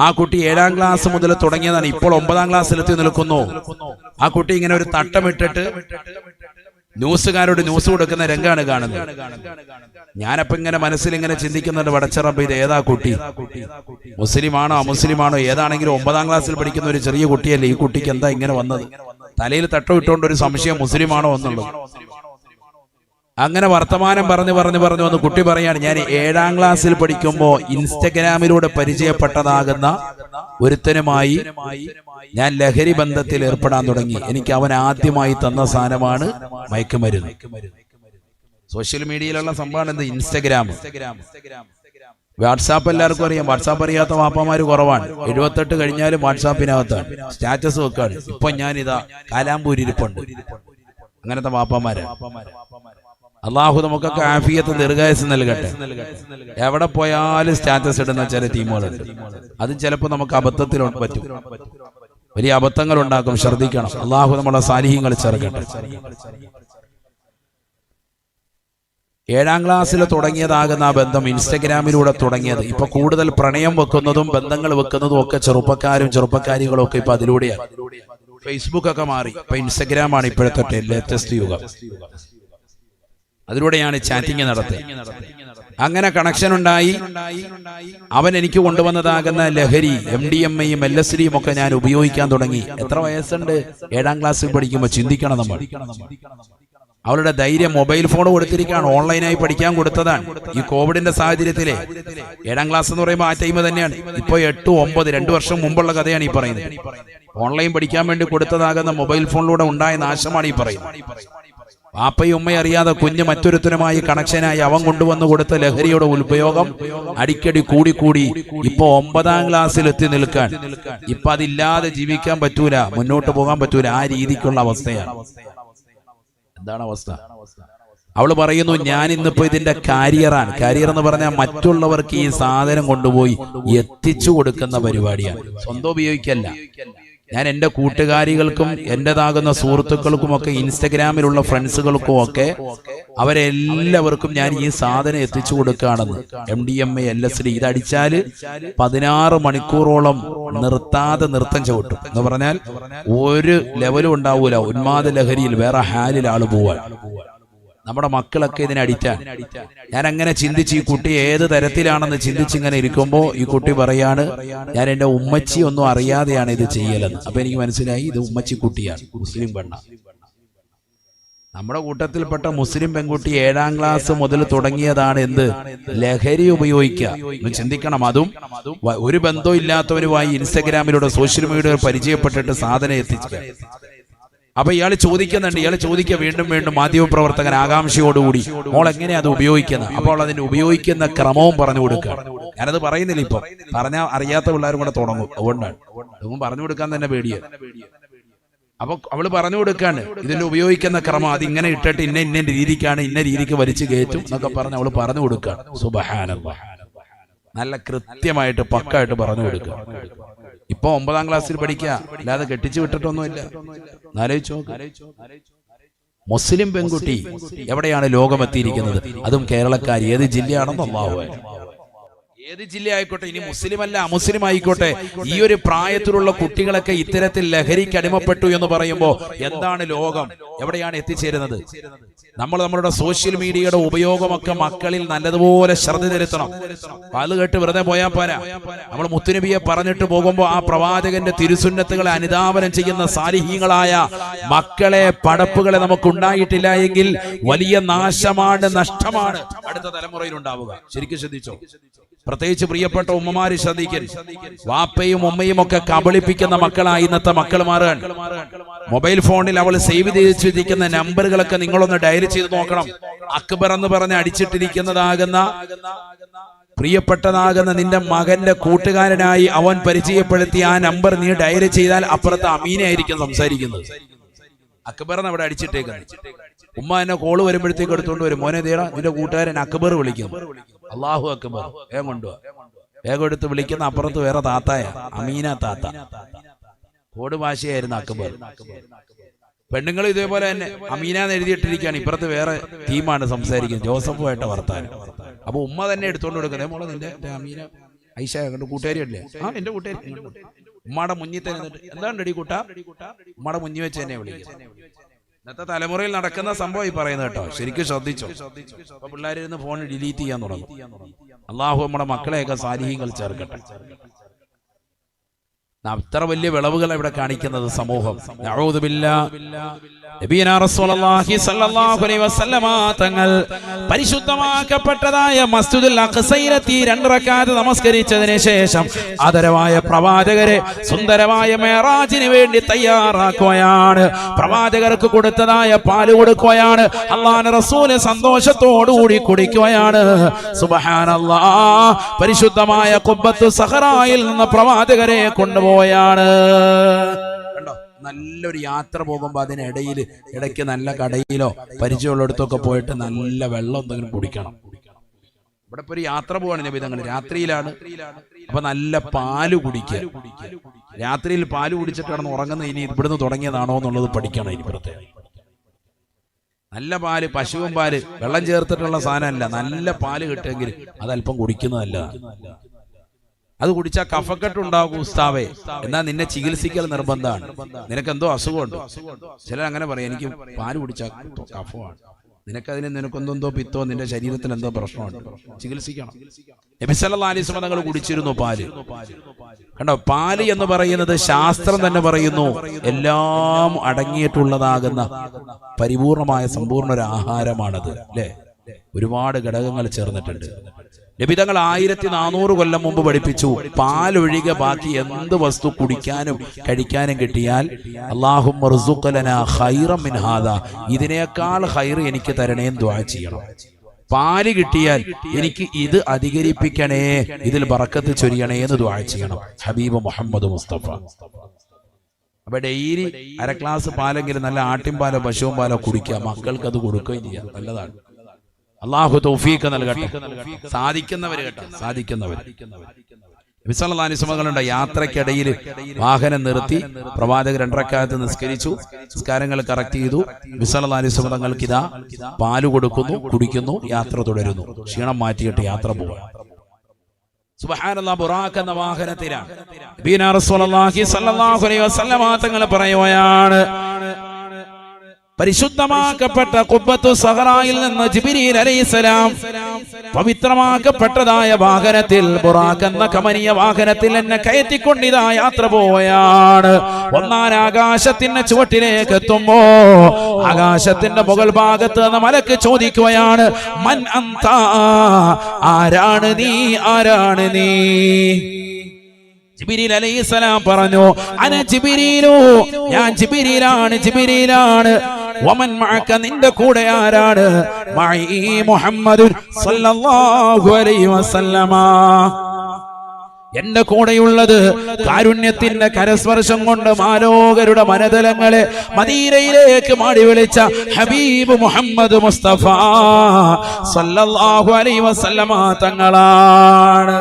ആ കുട്ടി 7ാം ക്ലാസ് മുതൽ തുടങ്ങിയതാണ്. ഇപ്പോൾ 9ാം ക്ലാസ്സിലെത്തി നിൽക്കുന്നു. ആ കുട്ടി ഇങ്ങനെ ഒരു തട്ടമിട്ടിട്ട് ന്യൂസുകാരോട് ന്യൂസ് കൊടുക്കുന്ന രംഗാണ് കാണുന്നത്. ഞാനപ്പോ ഇങ്ങനെ മനസ്സിൽ ഇങ്ങനെ ചിന്തിക്കുന്നുണ്ട്, പടച്ചറബ്ബ് ഇത് ഏതാ കുട്ടി? മുസ്ലിമാണോ അമുസ്ലിമാണോ ഏതാണെങ്കിലും 9ാം ക്ലാസ്സിൽ പഠിക്കുന്ന ഒരു ചെറിയ കുട്ടിയല്ലേ. ഈ കുട്ടിക്ക് എന്താ ഇങ്ങനെ വന്നത്? തലയിൽ തട്ടമിട്ടുകൊണ്ട് ഒരു സംശയം മുസ്ലിമാണോ എന്നുള്ളത്. അങ്ങനെ വർത്തമാനം പറഞ്ഞു വന്ന് കുട്ടി പറയാണ്, ഞാൻ 7ാം ക്ലാസ്സിൽ പഠിക്കുമ്പോ ഇൻസ്റ്റഗ്രാമിലൂടെ പരിചയപ്പെട്ടതാകുന്ന ഒരുത്തനുമായി ഞാൻ ലഹരി ബന്ധത്തിൽ ഏർപ്പെടാൻ തുടങ്ങി. എനിക്ക് അവൻ ആദ്യമായി തന്ന സാധനമാണ് മയക്കുമരുന്ന്. സോഷ്യൽ മീഡിയയിലുള്ള സംഭവമാണ് എന്ത്? ഇൻസ്റ്റഗ്രാം. വാട്സാപ്പ് എല്ലാവർക്കും അറിയാം. വാട്സാപ്പ് അറിയാത്ത വാപ്പമാര് കുറവാണ്. 78 കഴിഞ്ഞാലും വാട്സാപ്പിനകത്താണ് സ്റ്റാറ്റസ് വെക്കാണ്. ഇപ്പൊ ഞാനിതാ കാലാമ്പൂരിരിപ്പുണ്ട്. അങ്ങനത്തെ വാപ്പമാര്. അള്ളാഹു നമുക്കൊക്കെ ആഫിയത്ത് ദീർഘായുസ്സ് നൽകട്ടെ. എവിടെ പോയാലും സ്റ്റാറ്റസ് ഇടുന്ന ചില ടീമുകളുണ്ട്. അതും ചിലപ്പോൾ നമുക്ക് അബദ്ധത്തിൽ പറ്റും, വലിയ അബദ്ധങ്ങൾ ഉണ്ടാക്കും. ശ്രദ്ധിക്കണം. അള്ളാഹു നമ്മളെ സാലിഹ്യങ്ങൾ ചേർക്കട്ടെ. 7ാം ക്ലാസ്സിൽ തുടങ്ങിയതാകുന്ന ആ ബന്ധം ഇൻസ്റ്റഗ്രാമിലൂടെ തുടങ്ങിയത്. ഇപ്പൊ കൂടുതൽ പ്രണയം വെക്കുന്നതും ബന്ധങ്ങൾ വെക്കുന്നതും ഒക്കെ ചെറുപ്പക്കാരികളും ഒക്കെ ഇപ്പൊ അതിലൂടെയാണ്. ഫേസ്ബുക്ക് ഒക്കെ മാറി, ഇപ്പൊ ഇൻസ്റ്റഗ്രാമാണ് ഇപ്പോഴത്തെ ലേറ്റസ്റ്റ് യുഗം. അതിലൂടെയാണ് ചാറ്റിംഗ് നടത്തുക. അങ്ങനെ കണക്ഷൻ ഉണ്ടായി. അവൻ എനിക്ക് കൊണ്ടുവന്നതാകുന്ന ലഹരി MDMAയും LSDയും ഒക്കെ ഞാൻ ഉപയോഗിക്കാൻ തുടങ്ങി. എത്ര വയസ്സുണ്ട്? 7ാം ക്ലാസ്സിൽ പഠിക്കുമ്പോൾ. ചിന്തിക്കണം നമ്മൾ. അവളുടെ ധൈര്യം മൊബൈൽ ഫോൺ കൊടുത്തിരിക്കുകയാണ്, ഓൺലൈനായി പഠിക്കാൻ കൊടുത്തതാണ്. ഈ കോവിഡിന്റെ സാഹചര്യത്തിലെ 7ാം ക്ലാസ് എന്ന് പറയുമ്പോൾ ആ ടൈം തന്നെയാണ്. ഇപ്പൊ 8, 9, 2 വർഷം മുമ്പുള്ള കഥയാണ് ഈ പറയുന്നത്. ഓൺലൈൻ പഠിക്കാൻ വേണ്ടി കൊടുത്തതാകുന്ന മൊബൈൽ ഫോണിലൂടെ ഉണ്ടായ നാശമാണ് ഈ പറയുന്നത്. വാപ്പയും ഉമ്മയും അറിയാതെ കുഞ്ഞ് മറ്റൊരുത്തനുമായി കണക്ഷനായി അവൻ കൊണ്ടുവന്ന് കൊടുത്ത ലഹരിയുടെ ഉപയോഗം അടിക്കടി കൂടി ഇപ്പൊ 9ാം ക്ലാസ്സിൽ എത്തി നിൽക്കാൻ. ഇപ്പൊ അതില്ലാതെ ജീവിക്കാൻ പറ്റൂല, മുന്നോട്ട് പോകാൻ പറ്റൂല. ആ രീതിക്കുള്ള അവസ്ഥയാണ്. എന്താണ് അവസ്ഥ? അവള് പറയുന്നു, ഞാൻ ഇന്നിപ്പോ ഇതിന്റെ കാരിയറാണ്. കാരിയർ എന്ന് പറഞ്ഞാൽ മറ്റുള്ളവർക്ക് ഈ സാധനം കൊണ്ടുപോയി എത്തിച്ചു കൊടുക്കുന്ന പരിപാടിയാണ്, സ്വന്തം ഉപയോഗിക്കല്ല. ഞാൻ എൻ്റെ കൂട്ടുകാരികൾക്കും എൻ്റെതാകുന്ന സുഹൃത്തുക്കൾക്കുമൊക്കെ ഇൻസ്റ്റഗ്രാമിലുള്ള ഫ്രണ്ട്സുകൾക്കും ഒക്കെ അവരെല്ലാവർക്കും ഞാൻ ഈ സാധനം എത്തിച്ചു കൊടുക്കുകയാണെന്ന്. MDMA LSD ഇതടിച്ചാൽ 16 മണിക്കൂറോളം നിർത്താതെ നൃത്തം ചവിട്ടും എന്ന് പറഞ്ഞാൽ ഒരു ലെവലും ഉണ്ടാവൂല. ഉന്മാദ ലഹരിയിൽ വേറെ ഹാലിൽ ആള് പോവാൻ. നമ്മുടെ മക്കളൊക്കെ ഇതിന് അഡിക്റ്റാണ്. ഞാൻ അങ്ങനെ ചിന്തിച്ച് ഈ കുട്ടി ഏത് തരത്തിലാണെന്ന് ചിന്തിച്ചിങ്ങനെ ഇരിക്കുമ്പോൾ ഈ കുട്ടി പറയാണ്, ഞാൻ എൻ്റെ ഉമ്മച്ചി ഒന്നും അറിയാതെയാണ് ഇത് ചെയ്യലെന്ന്. അപ്പൊ എനിക്ക് മനസ്സിലായി ഇത് ഉമ്മച്ചി കുട്ടിയാണ്, മുസ്ലിം പെണ്ണ. നമ്മുടെ കൂട്ടത്തിൽപ്പെട്ട മുസ്ലിം പെൺകുട്ടി 7ാം ക്ലാസ് മുതൽ തുടങ്ങിയതാണ് എന്ത്? ലഹരി ഉപയോഗിക്കുക. ചിന്തിക്കണം. അതും ഒരു ബന്ധവും ഇല്ലാത്തവരുമായി ഇൻസ്റ്റഗ്രാമിലൂടെ സോഷ്യൽ മീഡിയ പരിചയപ്പെട്ടിട്ട് സാധനം എത്തിക്കുക. അപ്പൊ ഇയാൾ ചോദിക്കുന്നുണ്ട്, വീണ്ടും മാധ്യമപ്രവർത്തകൻ ആകാംക്ഷയോടുകൂടി മോൾ എങ്ങനെയാ അത് ഉപയോഗിക്കുന്നത്? അപ്പോൾ അതിന്റെ ഉപയോഗിക്കുന്ന ക്രമവും പറഞ്ഞു കൊടുക്കുക. ഞാനത് പറയുന്നില്ല, ഇപ്പൊ പറഞ്ഞാൽ അറിയാത്ത പിള്ളേരും കൂടെ തുടങ്ങും. അതുകൊണ്ടാണ് പറഞ്ഞു കൊടുക്കാൻ തന്നെ പേടിയാണ്. അപ്പൊ അവള് പറഞ്ഞു കൊടുക്കാണ് ഇതിന്റെ ഉപയോഗിക്കുന്ന ക്രമം, അതിങ്ങനെ ഇട്ടിട്ട് ഇന്ന രീതിക്കാണ്, ഇന്ന രീതിക്ക് വലിച്ചു കയറ്റും എന്നൊക്കെ പറഞ്ഞ് അവള് പറഞ്ഞു കൊടുക്കാണ്. സുബ്ഹാനല്ലാഹ്, നല്ല കൃത്യമായിട്ട് പക്കായിട്ട് പറഞ്ഞു കൊടുക്കുക. ഇപ്പൊ 9ാം ക്ലാസ്സിൽ പഠിക്കുക, അല്ലാതെ കെട്ടിച്ചു വിട്ടിട്ടൊന്നുമില്ല. ആലോചിച്ചോ, മുസ്ലിം പെൺകുട്ടി എവിടെയാണ് ലോകമെത്തിയിരിക്കുന്നത്? അതും കേരളക്കാരി. ഏത് ജില്ലയാണെന്ന് അല്ലാഹു അഅലം. ഏത് ജില്ല ആയിക്കോട്ടെ, ഇനി മുസ്ലിം അല്ല അമുസ്ലിം ആയിക്കോട്ടെ, ഈ ഒരു പ്രായത്തിലുള്ള കുട്ടികളൊക്കെ ഇത്തരത്തിൽ ലഹരിക്ക് അടിമപ്പെട്ടു എന്ന് പറയുമ്പോൾ എന്താണ് ലോകം, എവിടെയാണ് എത്തിച്ചേരുന്നത്? നമ്മൾ നമ്മളുടെ സോഷ്യൽ മീഡിയയുടെ ഉപയോഗമൊക്കെ മക്കളിൽ നല്ലതുപോലെ ശ്രദ്ധ ചെലുത്തണം. അത് കേട്ട് വെറുതെ പോയാൽ പോരാ. നമ്മൾ മുത്തുനബിയെ പറഞ്ഞിട്ട് പോകുമ്പോൾ ആ പ്രവാചകന്റെ തിരുസുന്നത്തുകളെ അനുധാവനം ചെയ്യുന്ന സാലിഹീങ്ങളായ മക്കളെ, പടപ്പുകളെ നമുക്ക് ഉണ്ടായിട്ടില്ല എങ്കിൽ വലിയ നാശമാണ്, നഷ്ടമാണ് അടുത്ത തലമുറയിൽ ഉണ്ടാവുക. ശരിക്കും ശ്രദ്ധിച്ചോ. പ്രത്യേകിച്ച് പ്രിയപ്പെട്ട ഉമ്മമാര് ശ്രദ്ധിക്കൽ. വാപ്പയും ഉമ്മയും ഒക്കെ കബളിപ്പിക്കുന്ന മക്കളായി ഇന്നത്തെ മക്കൾ മാറാൻ. മൊബൈൽ ഫോണിൽ അവൾ സേവ് ചെയ്ത് വെച്ചിരിക്കുന്ന നമ്പറുകളൊക്കെ നിങ്ങളൊന്ന് ഡയൽ ചെയ്ത് നോക്കണം. അക്ബർ എന്ന് പറഞ്ഞ് അടിച്ചിട്ടിരിക്കുന്നതാകുന്ന പ്രിയപ്പെട്ടതാകുന്ന നിന്റെ മകന്റെ കൂട്ടുകാരനായി അവൻ പരിചയപ്പെടുത്തിയ ആ നമ്പർ നീ ഡയൽ ചെയ്താൽ അപ്പുറത്ത് അമീനായിരിക്കും സംസാരിക്കുന്നത്. അക്ബർ എന്ന് അവിടെ അടിച്ചിട്ടേക്കുന്നത്. ഉമ്മ എന്നെ കോള് വരുമ്പോഴത്തേക്ക് എടുത്തോണ്ട് വരും, മോനെ ദേടാ നിന്റെ കൂട്ടുകാരൻ അക്ബർ വിളിക്കും. അല്ലാഹു അക്ബർ, വേഗം കൊണ്ടുപോവാ. വേഗം എടുത്ത് വിളിക്കുന്ന അപ്പുറത്ത് വേറെ താത്തായ അമീന താത്ത. കോഡ് ഭാഷയായിരുന്നു അക്ബർ. പെണ്ണുങ്ങൾ ഇതേപോലെ തന്നെ അമീന എന്ന് എഴുതിയിട്ടിരിക്കുകയാണ്, ഇപ്പുറത്ത് വേറെ ടീമാണ് സംസാരിക്കുന്നത്, ജോസഫുമായിട്ട് വർത്താനം. അപ്പൊ ഉമ്മ തന്നെ എടുത്തോണ്ട് കൊടുക്കുന്നത്, മോളെ നിന്റെ അമീന ഐഷ കണ്ട് കൂട്ടുകാരിയല്ലേ? ആ എന്റെ കൂട്ടുകാരി. ഉമ്മയുടെ മുന്നിൽ തന്നെ എന്താണ് ഡി കൂട്ടാ, ഉമ്മയുടെ മുന്നിൽ വെച്ച് തന്നെ വിളിക്കുന്നത്. ഇന്നത്തെ തലമുറയിൽ നടക്കുന്ന സംഭവം ഈ പറയുന്നത് കേട്ടോ, ശരിക്കും ശ്രദ്ധിച്ചോ. അപ്പൊ പിള്ളേരിന്ന് ഫോൺ ഡിലീറ്റ് ചെയ്യാൻ തുടങ്ങും. അള്ളാഹു നമ്മുടെ മക്കളെയൊക്കെ സാലിഹീങ്ങൾ ചേർക്കട്ടെ. അത്ര വലിയ വിളവുകൾ ഇവിടെ കാണിക്കുന്നത് സമൂഹം. നഊദു ബില്ലാഹ്. നബിയനാ റസൂലുള്ളാഹി സ്വല്ലല്ലാഹു അലൈഹി വസല്ലമ തങ്ങൾ പരിശുദ്ധമാക്കപ്പെട്ടതായ മസ്ജിദുൽ അഖ്സയിലെത്തി 2 റക്അത്ത് നമസ്കരിച്ചതിന് ശേഷം ആദരവായ പ്രവാചകരെ സുന്ദരമായ മിഅ്റാജിന് വേണ്ടി തയ്യാറാക്കുകയാണ്. പ്രവാചകർക്ക് കൊടുത്തതായ പാല് കൊടുക്കുകയാണ്. അല്ലാഹുവിന്റെ റസൂൽ സന്തോഷത്തോടുകൂടി കുടിക്കുകയാണ്. സുബ്ഹാനല്ലാഹ്. പരിശുദ്ധമായ ഖുബ്ബത്തു സഹറായിൽ നിന്ന് പ്രവാചകരെ കൊണ്ടുപോയാണ്. നല്ലൊരു യാത്ര പോകുമ്പോൾ അതിനിടയിൽ ഇടയ്ക്ക് നല്ല കടയിലോ പരിചയമുള്ളിടത്തൊക്കെ പോയിട്ട് നല്ല വെള്ളം എന്തെങ്കിലും കുടിക്കണം. ഇവിടെ ഇപ്പൊ ഒരു യാത്ര പോവാണ് നബി തങ്ങൾ, രാത്രിയിലാണ്. അപ്പൊ നല്ല പാല് കുടിക്കുക. രാത്രിയിൽ പാല് കുടിച്ചിട്ട് കിടന്ന് ഉറങ്ങുന്ന ഇനി ഇവിടുന്ന് തുടങ്ങിയതാണോ എന്നുള്ളത് പഠിക്കണം. ഇനി പ്രത്യേകം നല്ല പാല്, പശുവും പാല്, വെള്ളം ചേർത്തിട്ടുള്ള സാധനമല്ല, നല്ല പാല് കിട്ടുമെങ്കിൽ അതല്പം കുടിക്കുന്നതല്ല. അത് കുടിച്ചാൽ കഫക്കെട്ടുണ്ടാകും ഉസ്താവേ, എന്നാൽ നിന്നെ ചികിത്സിക്കൽ നിർബന്ധമാണ്. നിനക്ക് എന്തോ അസുഖമുണ്ട്. ചിലർ അങ്ങനെ പറയും, എനിക്ക് പാല് കുടിച്ചാൽ കഫമാണ്. നിനക്കൊന്നെന്തോ പിത്തോ നിന്റെ ശരീരത്തിന് എന്തോ പ്രശ്നമുണ്ട്, ചികിത്സിക്കണം. നബി സല്ലല്ലാഹു അലൈഹി വസല്ലം തങ്ങൾ കുടിച്ചിരുന്നു പാല്. കണ്ടോ, പാല് എന്ന് പറയുന്നത് ശാസ്ത്രം തന്നെ പറയുന്നു എല്ലാം അടങ്ങിയിട്ടുള്ളതാകുന്ന പരിപൂർണമായ സമ്പൂർണ്ണ ഒരു ആഹാരമാണത്, അല്ലേ? ഒരുപാട് ഘടകങ്ങൾ ചേർന്നിട്ടുണ്ട്. നബി തങ്ങൾ 1400 കൊല്ലം മുമ്പ് പഠിപ്പിച്ചു, പാലൊഴികെ ബാക്കി എന്ത് വസ്തു കുടിക്കാനും കഴിക്കാനും കിട്ടിയാൽ അല്ലാഹുമ്മ ർസുഖ്ലനാ ഖൈറൻ മിൻ ഹാദാ, ഇതിനേക്കാൾ ഖൈർ എനിക്ക് തരണേന്ന് ദുആ ചെയ്യണം. പാല് കിട്ടിയാൽ എനിക്ക് ഇത് അധികരിപ്പിക്കണേ, ഇതിൽ ബറക്കത്ത് ചൊരിയണേ എന്ന് ദുആ ചെയ്യണം ഹബീബ് മുഹമ്മദ് മുസ്തഫ. അപ്പൊ ഡെയിലി 1/2 ഗ്ലാസ് പാലെങ്കിലും നല്ല ആട്ടിൻപാലോ പശുവും പാലോ കുടിക്കുക, മക്കൾക്ക് അത് കൊടുക്കുകയും ചെയ്യാം, നല്ലതാണ്. അള്ളാഹു തൗഫീഖ് നൽകട്ടെ. സാധിക്കുന്നവര് കേട്ടോ, സാധിക്കുന്നവര്. നബി സല്ലല്ലാഹു അലൈഹി വസല്ലം യാത്രക്കിടയിൽ വാഹനം നിർത്തി പ്രവാചകർ 2 റക്അത്ത് നിസ്കരിച്ചു, നിസ്കാരങ്ങൾ കറക്റ്റ് ചെയ്തു. നബി സല്ലല്ലാഹു അലൈഹി വസല്ലം തങ്ങൾക്ക് ഇതാ പാല് കൊടുക്കുന്നു, കുടിക്കുന്നു, യാത്ര തുടരുന്നു. ക്ഷീണം മാറ്റിയിട്ട് യാത്ര പോവുക. സുബ്ഹാനല്ലാഹ്, ബുറാഖ് എന്ന വാഹനത്തിലാണ് നബിയുനാ റസൂലുള്ളാഹി സ്വല്ലല്ലാഹു അലൈഹി വസല്ലം തങ്ങൾ പറയുകയാണ്, പരിശുദ്ധമാക്കപ്പെട്ട ഖുബ്ബത്തു സഹറായിൽ നിന്ന് ജിബ്രീൽ അലൈഹിസ്സലാം പവിത്രമാക്കപ്പെട്ടതായ വാഹനത്തിൽ, ബുറാഖ് എന്ന കമനീയ വാഹനത്തിൽ എന്നെ കയറ്റിക്കൊണ്ടിതാ യാത്ര പോവുകയാണ്. ഒന്നാം ആകാശത്തിന്റെ ചുവട്ടിലേക്ക് എത്തുമ്പോ ആകാശത്തിന്റെ മുകൾ ഭാഗത്ത് നിന്ന് മലക്ക് ചോദിക്കുകയാണ്, മൻ അന്ത, ആരാണ് നീ, ആരാണ് നീ? ജിബ്രീൽ അലൈഹിസ്സലാം പറഞ്ഞു, അന ജിബ്രീലു, ഞാൻ ജിബ്രീലാണ്, ജിബ്രീലാണ്. വമൻ മഅക, നിന്റെ കൂടെ ആരാണ്? മഈ മുഹമ്മദുൻ സല്ലല്ലാഹു അലൈഹി വസല്ലമ, എന്റെ കൂടെയുള്ളത് കാരുണ്യത്തിന്റെ കരസ്പർശം കൊണ്ട് മാലോകരുടെ മനതലങ്ങളെ മദീനയിലേക്ക് മാടി വിളിച്ച ഹബീബ് മുഹമ്മദ് മുസ്തഫ സല്ലല്ലാഹു അലൈഹി വസല്ലമ തങ്ങളാണ്.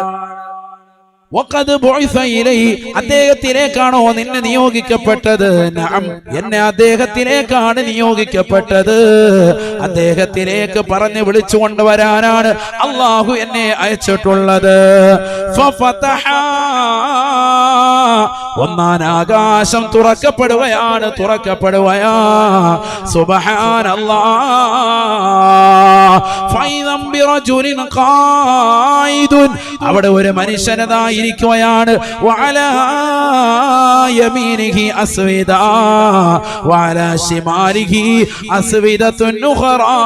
അദ്ദേഹത്തിലേക്കാണോ നിന്നെ നിയോഗിക്കപ്പെട്ടത്? നഅം, എന്നെ അദ്ദേഹത്തിലേക്കാണ് നിയോഗിക്കപ്പെട്ടത്. അദ്ദേഹത്തിലേക്ക് പറഞ്ഞു വിളിച്ചു കൊണ്ടുവരാനാണ് അള്ളാഹു എന്നെ അയച്ചിട്ടുള്ളത്. ഒന്നാം ആകാശം തുറക്കപ്പെടുകയാണ്, തുറക്കപ്പെടുകയാ. സുബ്ഹാനല്ലാഹ്, ഫൈദം ബിറജുലിൻ ഖായിദുൻ, അവിടെ ഒരു മനുഷ്യനതായിരിക്കുകയാണ്. വഅലാ യമീനിഹി അസ്വിദ വഅലാ ശിമാലിഹി അസ്വിദത്തുൻ ഉഖറാ,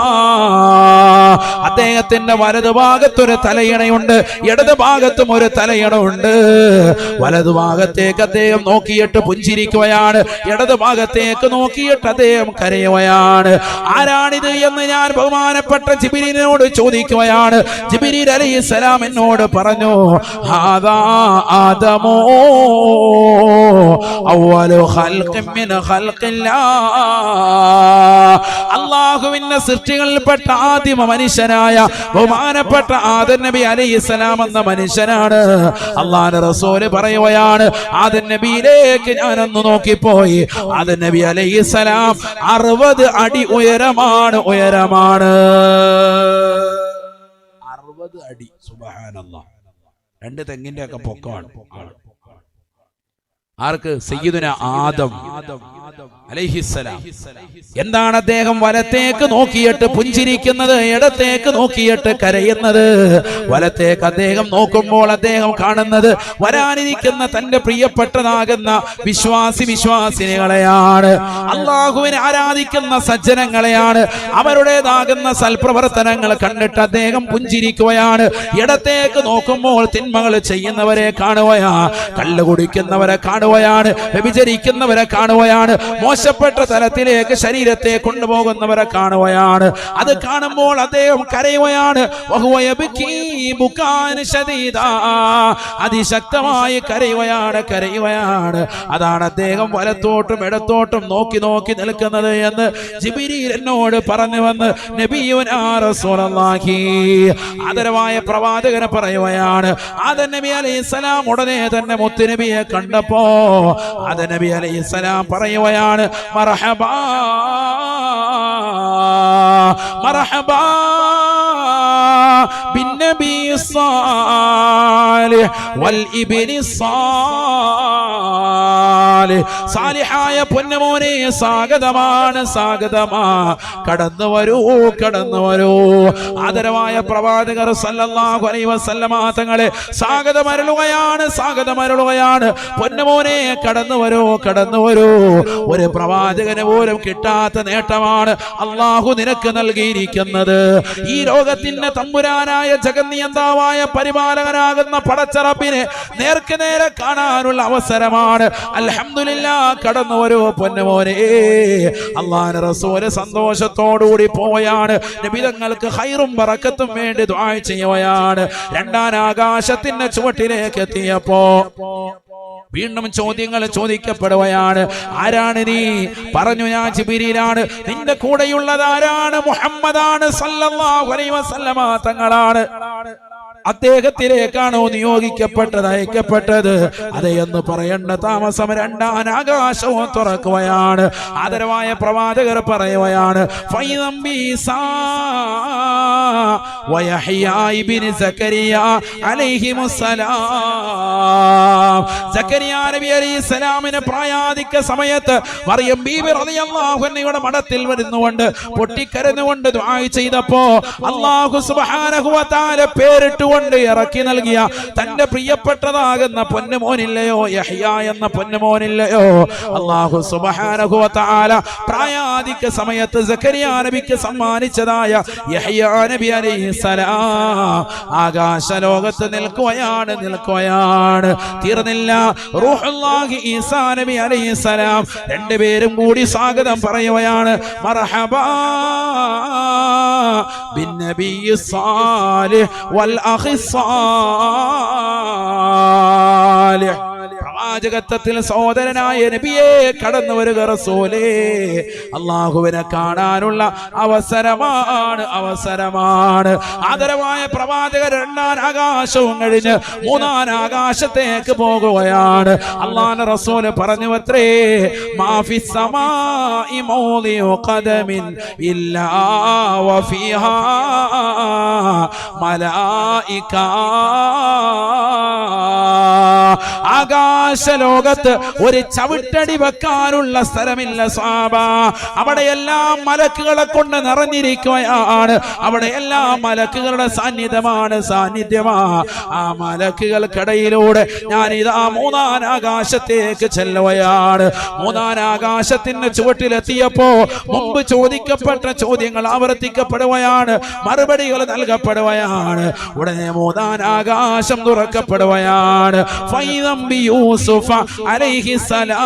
അദ്ദേഹത്തിന്റെ വലതുഭാഗത്തൊരു തലയിണയുണ്ട്, ഇടതുഭാഗത്തും ഒരു തലയിണയുണ്ട്. വലതുഭാഗത്തേക്ക് അദ്ദേഹം നോക്കിയിട്ട് പുഞ്ചിരിക്കുകയാണ്, ഇടതുഭാഗത്തേക്ക് നോക്കിയിട്ട് അദ്ദേഹം കരയുകയാണ്. ആരാണിത് എന്ന് ഞാൻ ബഹുമാനപ്പെട്ട ജിബ്രീലിനോട് ചോദിക്കുകയാണ്. ജിബ്രീൽ അലൈഹിസ്സലാം എന്നോട് പറഞ്ഞു, ഹാദാ ആദമോ അവ്വലു ഖൽഖിൻ മിൻ ഖൽഖില്ലാഹ്, അല്ലാഹുവിന്റെ സൃഷ്ടികളിൽപ്പെട്ട ആദിമ മനുഷ്യനായ ബഹുമാനപ്പെട്ട ആദം നബി അലൈഹിസ്സലാം എന്ന മനുഷ്യനാണ്. അല്ലാഹുവിന്റെ റസൂല് പറയുകയാണ്, ആദം നബിയിലേക്ക് ഞാനൊന്ന് നോക്കിപ്പോയി. ആദം നബി അലൈഹിസ്സലാം 60 അടി ഉയരമാണ്, ഉയരമാണ് 60 അടി. സുബ്ഹാനല്ലാഹ്, 2 തെങ്ങിന്റെ ഒക്കെ പൊക്കമാണ്. ആർക്ക്? സയ്യിദുന ആദം അലൈഹിസ്സലാം. എന്താണ് അദ്ദേഹം വലത്തേക്ക് നോക്കിയിട്ട് പുഞ്ചിരിക്കുന്നത്, ഇടത്തേക്ക് നോക്കിയിട്ട് കരയുന്നത്? വലത്തേക്ക് അദ്ദേഹം നോക്കുമ്പോൾ അദ്ദേഹം കാണുന്നത് വരാനിരിക്കുന്ന തന്റെ പ്രിയപ്പെട്ടതാകുന്ന വിശ്വാസിനികളെയാണ്, അള്ളാഹുവിനെ ആരാധിക്കുന്ന സജ്ജനങ്ങളെയാണ്. അവരുടേതാകുന്ന സൽപ്രവർത്തനങ്ങൾ കണ്ടിട്ട് അദ്ദേഹം പുഞ്ചിരിക്കുകയാണ്. ഇടത്തേക്ക് നോക്കുമ്പോൾ തിന്മകൾ ചെയ്യുന്നവരെ കാണുകയാ, കള്ള് കുടിക്കുന്നവരെ കാണുകയാണ്, വ്യഭിചരിക്കുന്നവരെ കാണുകയാണ്, മോശപ്പെട്ട തലത്തിലേക്ക് ശരീരത്തെ കൊണ്ടുപോകുന്നവരെ കാണുകയാണ്. അത് കാണുമ്പോൾ അദ്ദേഹം കരയുകയാണ്. അതിശക്തമായി കരയുകയാണ്. അതാണ് അദ്ദേഹം വലത്തോട്ടും ഇടത്തോട്ടും നോക്കി നോക്കി നിൽക്കുന്നത് എന്ന് ജിബ്രീൽ എന്നോട് പറഞ്ഞു വന്ന് നബിയുനാ റസൂലുള്ളാഹി, ആദരവായ പ്രവാചകനെ പറയുകയാണ്. ആദം നബി അലൈഹിസ്സലാം ഉടനെ തന്നെ മുത്തുനബിയെ കണ്ടപ്പോ ആദം നബി അലൈഹിസ്സലാം പറയുകയാണ്, മർഹബാ മർഹബാ ബിന്ന بالنبي الصالح والابن الصالح. സാലിഹായ പൊന്നുമോനെ സ്വാഗതമാണ്, സ്വാഗതമാ, കടന്നു വരൂ, കടന്നു വരൂ. ആദരവായ പ്രവാചകർ സല്ലല്ലാഹു അലൈഹി വസല്ലമ തങ്ങളെ സ്വാഗതമരുളുകയാണ്, സ്വാഗതമരുളുകയാണ്. പൊന്നുമോനെ കടന്നു വരൂ, കടന്നു വരൂ. ഒരു പ്രവാചകന് പോലും കിട്ടാത്ത നേട്ടമാണ് അള്ളാഹു നിനക്ക് നൽകിയിരിക്കുന്നത്. ഈ ലോകത്തിന്റെ തമ്പുരാനായ ജഗന്നിയന്താവായ പരിപാലകനാകുന്ന പടച്ചറപ്പിനെ നേർക്ക് നേരെ കാണാനുള്ള അവസരമാണ്. അൽഹംദുലില്ലാഹ്, കടന്നു വരൂ പൊന്നുമോനെ. അല്ലാഹുവിന്റെ റസൂല് സന്തോഷത്തോടുകൂടി പോവുകയാണ്. നബി തങ്ങൾക്ക് ഖൈറും ബറക്കത്തും വേണ്ടി ദുആ ചെയ്യുകയാണ്. രണ്ടാം ആകാശത്തിന്റെ ചുവട്ടിലേക്ക് എത്തിയപ്പോ വീണ്ടും ചോദ്യങ്ങൾ ചോദിക്കപ്പെടുകയാണ്. ആരാണ് നീ? പറഞ്ഞു, ഞാൻ ജിബ്രീലാണ്. നിന്റെ കൂടെയുള്ളത് ആരാണ്? മുഹമ്മദാണ് സല്ലല്ലാഹു അലൈഹി വസല്ലമ തങ്ങളാണ്. അദ്ദേഹത്തിലേക്കാണോ നിയോഗിക്കപ്പെട്ടത്, അയക്കപ്പെട്ടത്? അതെ എന്ന് പറയേണ്ട താമസം രണ്ടാം ആകാശവും തുറക്കുകയാണ്. ആദരവായ പ്രവാചകർ പറയുകയാണ്, സലാമിന് പ്രായാധിക്യ സമയത്ത് മറിയം ബീബി റളിയല്ലാഹു അൻഹയുടെ മഠത്തിൽ വരുന്നുകൊണ്ട് പൊട്ടിക്കരഞ്ഞുകൊണ്ട് ദുആ ചെയ്തപ്പോ അല്ലാഹു സുബ്ഹാനഹു വ തആല പേരിട്ടു കൊണ്ട് ഇറക്കി നൽകിയ തന്റെ പ്രിയപ്പെട്ടതാകുന്ന പൊന്നുമോനില്ലയോ, യഹ്യ എന്ന പൊന്നുമോനില്ലയോ? അല്ലാഹു സുബ്ഹാനഹു വ തആല പ്രായാധിക്യ സമയത്ത് സക്കരിയ നബിക്ക് സമ്മാനിച്ചതായ യഹ്യ നബി അലൈഹിസ്സലാം ആകാശ ലോകത്ത് നിൽക്കുകയാണ്, നിൽക്കുകയാണ്. തീർന്നില്ല. റൂഹുല്ലാഹി ഈസാ നബി അലൈഹിസ്സലാം രണ്ടുപേരും കൂടി സ്വാഗതം പറയുകയാണ്. മർഹബാ ബിന്നബി സ്വാലിഹ് വൽ അഖി സ്വാലിഹ്. പ്രവാചകത്വത്തിൽ സഹോദരനായ നബിയെ കടന്നു വരിക റസൂലേ. അള്ളാഹുവിനെ കാണാനുള്ള അവസരമാണ്, അവസരമാണ്. ആദരവായ പ്രവാചകർ രണ്ടാം ആകാശവും കഴിഞ്ഞ് മൂന്നാം ആകാശത്തേക്ക് പോകുകയാണ്. അള്ളാഹുവിന്റെ റസൂല് പറഞ്ഞു അത്രേ, മാഫി സമാഇ മൗദിഉ ഖദമിൻ ഇല്ലാ വഫീഹാ മലായിക. ആകാശ ലോകത്ത് ഒരു ചവിട്ടടി വെക്കാനുള്ള സ്ഥലമില്ല സാബ. അവിടെയെല്ലാം മലക്കുകളെ കൊണ്ട് നിറഞ്ഞിരിക്കുകയാണ്. അവിടെയെല്ലാം മലക്കുകളുടെ സാന്നിധ്യമാണ്, സാന്നിധ്യമാ. ആ മലക്കുകൾക്കിടയിലൂടെ ഞാൻ ഇതാ മൂന്നാം ആകാശത്തേക്ക് ചെല്ലുകയാണ്. മൂന്നാം ആകാശത്തിന്റെ ചുവട്ടിലെത്തിയപ്പോ മുമ്പ് ചോദിക്കപ്പെട്ട ചോദ്യങ്ങൾ ആവർത്തിക്കപ്പെടുകയാണ്, മറുപടികൾ നൽകപ്പെടുകയാണ്. ഉടനെ മൂന്നാം ആകാശം തുറക്കപ്പെടുകയാണ്. യൂസുഫ അലൈഹിസ്സലാം,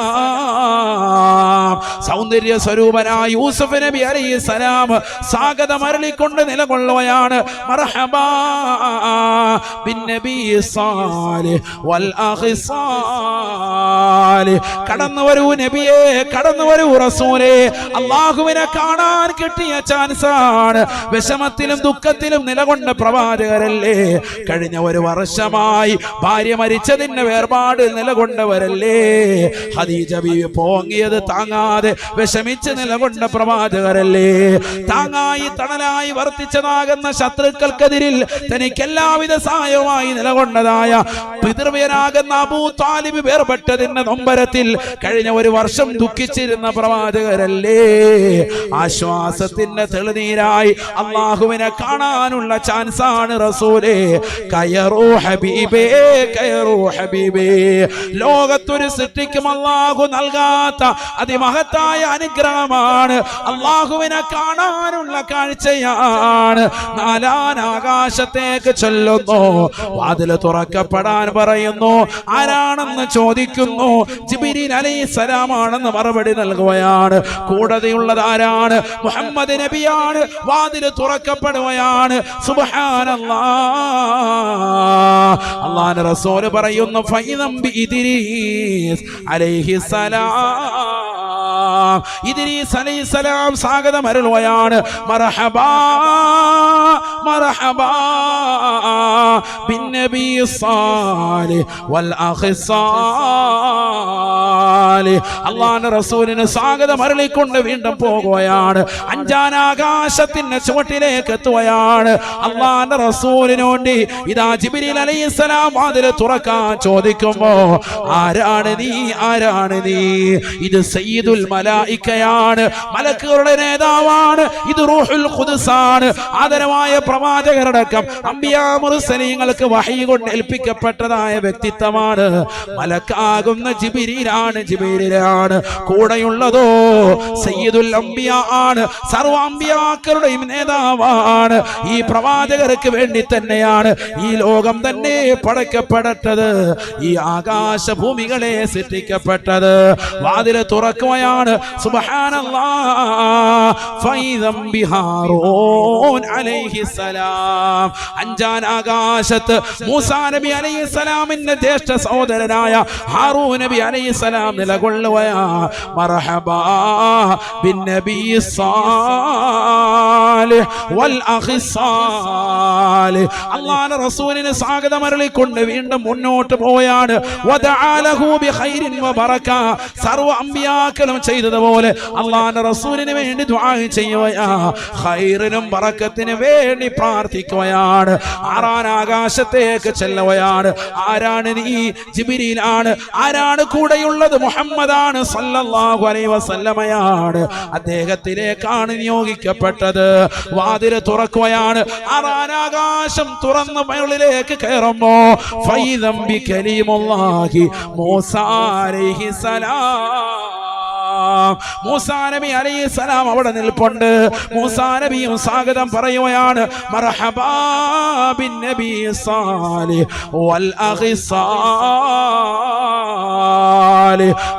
സൗന്ദര്യ സ്വരൂപനായ യൂസുഫ് നബി അലൈഹിസ്സലാം സ്വാഗതം അരുളിക്കൊണ്ട് നിലകൊള്ളുകയാണ്. മർഹബാ ബിന്നബി സ്വാലിഹ് വൽ അഖി സ്വാലിഹ്. കടന്നു വരൂ നബിയേ, കടന്നു വരൂ റസൂലേ. അല്ലാഹുവിനെ കാണാൻ കിട്ടിയ ചാൻസാണ്. വിഷമത്തിലും ദുഃഖത്തിലും നിലകൊണ്ട പ്രവാചകരല്ലേ. കഴിഞ്ഞ ഒരു വർഷമായി ഭാര്യ മരിച്ചതിന് വേർപാട് നിലകൊണ്ടവരല്ലേ. ഖദീജ ബീവി പോങ്ങിയത് താങ്ങാതെ വിഷമിച്ച് നിലകൊണ്ട പ്രവാചകരല്ലേ. താങ്ങായി തണലായി വർത്തിച്ചതാകുന്ന ശത്രുക്കൾക്കെതിരിൽ തനിക്ക് എല്ലാവിധ സഹായവുമായി നിലകൊണ്ടതായ പിതൃവ്യനാകുന്ന അബൂ താലിബ് വേർപെട്ടതിന്റെ നൊമ്പരത്തിൽ കഴിഞ്ഞ ഒരു വർഷം ദുഃഖിച്ചിരുന്ന പ്രവാചകരല്ലേ. ആശ്വാസത്തിന്റെ തെളിനീരായി അള്ളാഹുവിനെ കാണാനുള്ള ചാൻസാണ് റസൂലേ. കയറൂ ഹബീബേ, കയറൂ ഹബീബേ. ലോകത്തൊരു സൃഷ്ടിക്കും അല്ലാഹു നൽകാത്ത അതിമഹത്തായ അനുഗ്രഹമാണ്. അല്ലാഹുവിനെ കാണാനുള്ള കാഴ്ചയാണ്. നാലാം ആകാശത്തേക്ക് ചെല്ലുന്നു. വാതിൽ തുറക്കപ്പെടാൻ പറയുന്നു. ആരാണെന്ന് ചോദിക്കുന്നു. ജിബ്രീൽ അലൈഹിസ്സലാമാണെന്ന് മറുപടി നൽകുകയാണ്. കൂടതയുള്ളത് ആരാണ്? മുഹമ്മദ് നബിയാണ്. വാതിൽ തുറക്കപ്പെടുകയാണ്. സുബ്ഹാനല്ലാഹ്. അല്ലാഹുവിന്റെ റസൂൽ പറയുന്നു, ഫൈദം ബി ഇദ്രീസ് അലൈഹിസ്സലാം. ഇദ്രീസ് അലൈഹിസ്സലാം സ്വാഗതം അരുളുകയാണ്. മർഹബാ മർഹബാ ബിന്നബി സ്വാലിഹ് വൽ അഖി സ്വാലിഹ്. അല്ലാഹുവിന്റെ റസൂലിന് സ്വാഗതം അരുളിക്കൊണ്ട് വീണ്ടും പോകുകയാണ്. അഞ്ചാനാകാശത്തിന്റെ ചുവട്ടിലേക്ക് എത്തുകയാണ്. അല്ലാഹുവിന്റെ റസൂലിന് വേണ്ടി ഇതാ ജിബ്രീൽ അലൈഹിസ്സലാം വാതിൽ തുറക്കാൻ ചോദിക്കുമ്പോ ആരാണ് നീ, ആരാണ് നീ? ഇത് സയ്യിദുൽ മലായികയാണ്, മലക്കുകളുടെ നേതാവാണ്. ഇത് റൂഹുൽ ഖുദ്സാണ്, ആദരവായ പ്രവാചകരടക്കം അംബിയാ മുർസലീങ്ങൾക്ക് വഹി കൊണ്ട് ഏൽപ്പിക്കപ്പെട്ടതായ വ്യക്തിത്വമാണ്. മലക്കാകുന്ന ജിബ്രീലാണ്, ജിബ്രീലാണ്. കൂടെയുള്ളതോ സയ്യിദുൽ അംബിയാ ആണ്, സർവ്വ അംബിയാക്കളുടെയും നേതാവാണ്. ഈ പ്രവാചകർക്ക് വേണ്ടി തന്നെയാണ് ഈ ലോകം തന്നെ പടക്കപ്പെടട്ടത്, ഈ ആകാശഭൂമികളെ സൃഷ്ടിക്കപ്പെട്ടത്. വാതില് തുറക്കുകയാണ്. സുബ്ഹാനല്ലാഹ് ഫൈദം ബിഹാറൂൻ അലൈഹിസ്സലാം. അഞ്ചാൻ ആകാശത്ത് മൂസാ നബി അലൈഹിസ്സലാമിന്റെ ജ്യേഷ്ഠ സഹോദരനായ ഹാറൂൻ നബി അലൈഹിസ്സലാം നിലകൊള്ളുകയാ. മർഹബാ ബിന്നബി സ്വാലിഹ് വൽ അഖി സ്വാലിഹ്. അല്ലാഹുവിന്റെ റസൂലിന് സ്വാഗതം അരുളിക്കൊണ്ട് വീണ്ടും മുന്നോട്ട് പോയാണ്. വദഅലഹു ബിഖൈരിൻ വബറക. സർവ്വ അംബിയാക്കളും ചെയ്തതുപോലെ അല്ലാഹുവിന്റെ റസൂലിന് വേണ്ടി ദുആ ചെയ്യുകയാ, ഖൈറിനും ബറക്കത്തിനും വേണ്ടി പ്രാർത്ഥിക്കുകയാണ്. ആറാൻ ആകാശത്തേക്ക് ചെല്ലുകയാണ്. ആരാണ് നീ? ജിബ്രീലാണ്. ആരാണ് കൂടെയുള്ളത്? മുഹമ്മദാണ് സല്ലല്ലാഹു അലൈഹി വസല്ലമയാണ്. അദ്ദേഹത്തിലേക്കാണ് നിയോഗിക്കപ്പെട്ടത്. വാതില് തുറക്കുകയാണ്. ആറാൻ ആകാശം തുറന്ന് മുകളിലേക്ക് കയറുമ്പോ ഫൈദം ബികലീമുല്ലാഹി മൂസാ അലൈഹിസ്സലാം. മൂസാ നബി അലൈഹിസ്സലാം അവിടെ നിൽപ്പുണ്ട്. മൂസാ നബിയും സ്വാഗതം പറയുകയാണ്. മർഹബാ ബിന്നബി സ്വാലിഹ് വൽ അഖി സ്വാലിഹ്.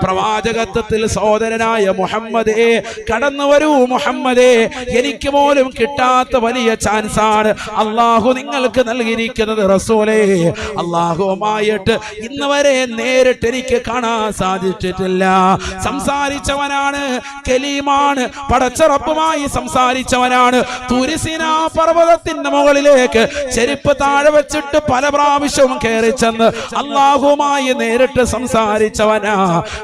പ്രവാചകത്വത്തിൽ സഹോദരനായ മുഹമ്മദേ, കടന്നു വരൂ മുഹമ്മദേ. എനിക്ക് പോലും കിട്ടാത്ത വലിയ ചാൻസാണ് അള്ളാഹു നിങ്ങൾക്ക് നൽകിയിരിക്കുന്നത് റസൂലേ. അള്ളാഹുവുമായിട്ട് ഇന്ന് വരെ നേരിട്ട് എനിക്ക് കാണാൻ സാധിച്ചിട്ടില്ല. സംസാരിച്ചവനാണ്, കലീമാണ്, പടച്ച റബ്ബുമായി സംസാരിച്ചവനാണ്. തുരിസിനാ പർവ്വതത്തിന്റെ മുകളിലേക്ക് ചെരുപ്പ് താഴെ വെച്ചിട്ട് പല പ്രാവശ്യവും കയറി ചെന്ന് അള്ളാഹുമായി നേരിട്ട് സംസാരിച്ചവനാ.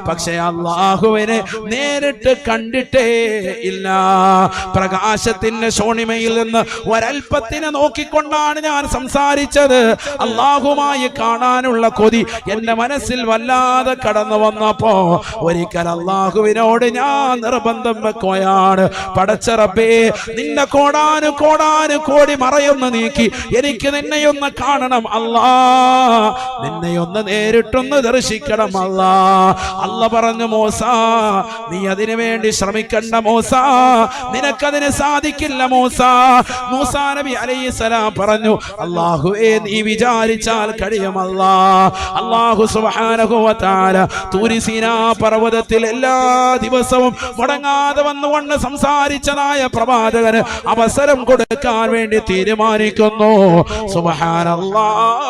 പക്ഷെ അള്ളാഹുവിനെ നേരിട്ട് കണ്ടിട്ടേ ഇല്ല. പ്രകാശത്തിന്റെ ശോണിമയിൽ നിന്ന് ഒരൽപ്പത്തിനെ നോക്കിക്കൊണ്ടാണ് ഞാൻ സംസാരിച്ചത്. അള്ളാഹുമായി കാണാനുള്ള കൊതി എന്റെ മനസ്സിൽ വല്ലാതെ കടന്നു വന്നപ്പോ ഒരിക്കൽ അള്ളാഹുവിനോട് ഞാൻ നിർബന്ധം വെക്കുകയാണ്. പടച്ച റബ്ബേ, നിന്നെ കോടാനു കോടാനു കോടി മറയൊന്ന് നീക്കി എനിക്ക് നിന്നെയൊന്ന് കാണണം അല്ലാ, നിന്നെയൊന്ന് നേരിട്ടൊന്ന് ദർശിക്കണം അല്ലാ. അല്ല പറഞ്ഞു, മൂസാ നീ അതിനു വേണ്ടി ശ്രമിക്കണ്ട മൂസാ, നിനക്കതിന് സാധിക്കില്ല മൂസാ. മൂസാ നബി അലൈഹിസ്സലാം പറഞ്ഞു, അല്ലാഹുവേ നീ വിചാരിച്ചാൽ കഴിയുമല്ല. അല്ലാഹു സുബ്ഹാനഹു വ തആല തൂരി സീനാ പർവ്വതത്തിൽ എല്ലാ ദിവസവും മുടങ്ങാതെ വന്നുകൊണ്ട് സംസാരിച്ചതായ പ്രവാചകന് അവസരം കൊടുക്കാൻ വേണ്ടി തീരുമാനിക്കുന്നു. സുബ്ഹാനല്ലാഹ്.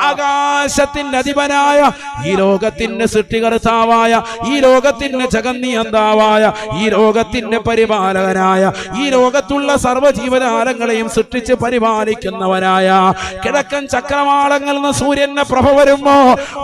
ആകാശത്തിന്റെ അധിപനായ, ഈ ലോകത്തിന്റെ സൃഷ്ടികർത്താവായ, ഈ ലോകത്തിന്റെ ജഗന്നിയന്താവായ, ഈ ലോകത്തിന്റെ പരിപാലകനായ, ഈ ലോകത്തുള്ള സർവ്വജീവജാലങ്ങളെയും സൃഷ്ടിച്ച് പരിപാലിക്കുന്നവനായ, കിഴക്കൻ ചക്രവാളങ്ങളിൽ നിന്ന് സൂര്യന്റെ പ്രഭ വരുമ്പോ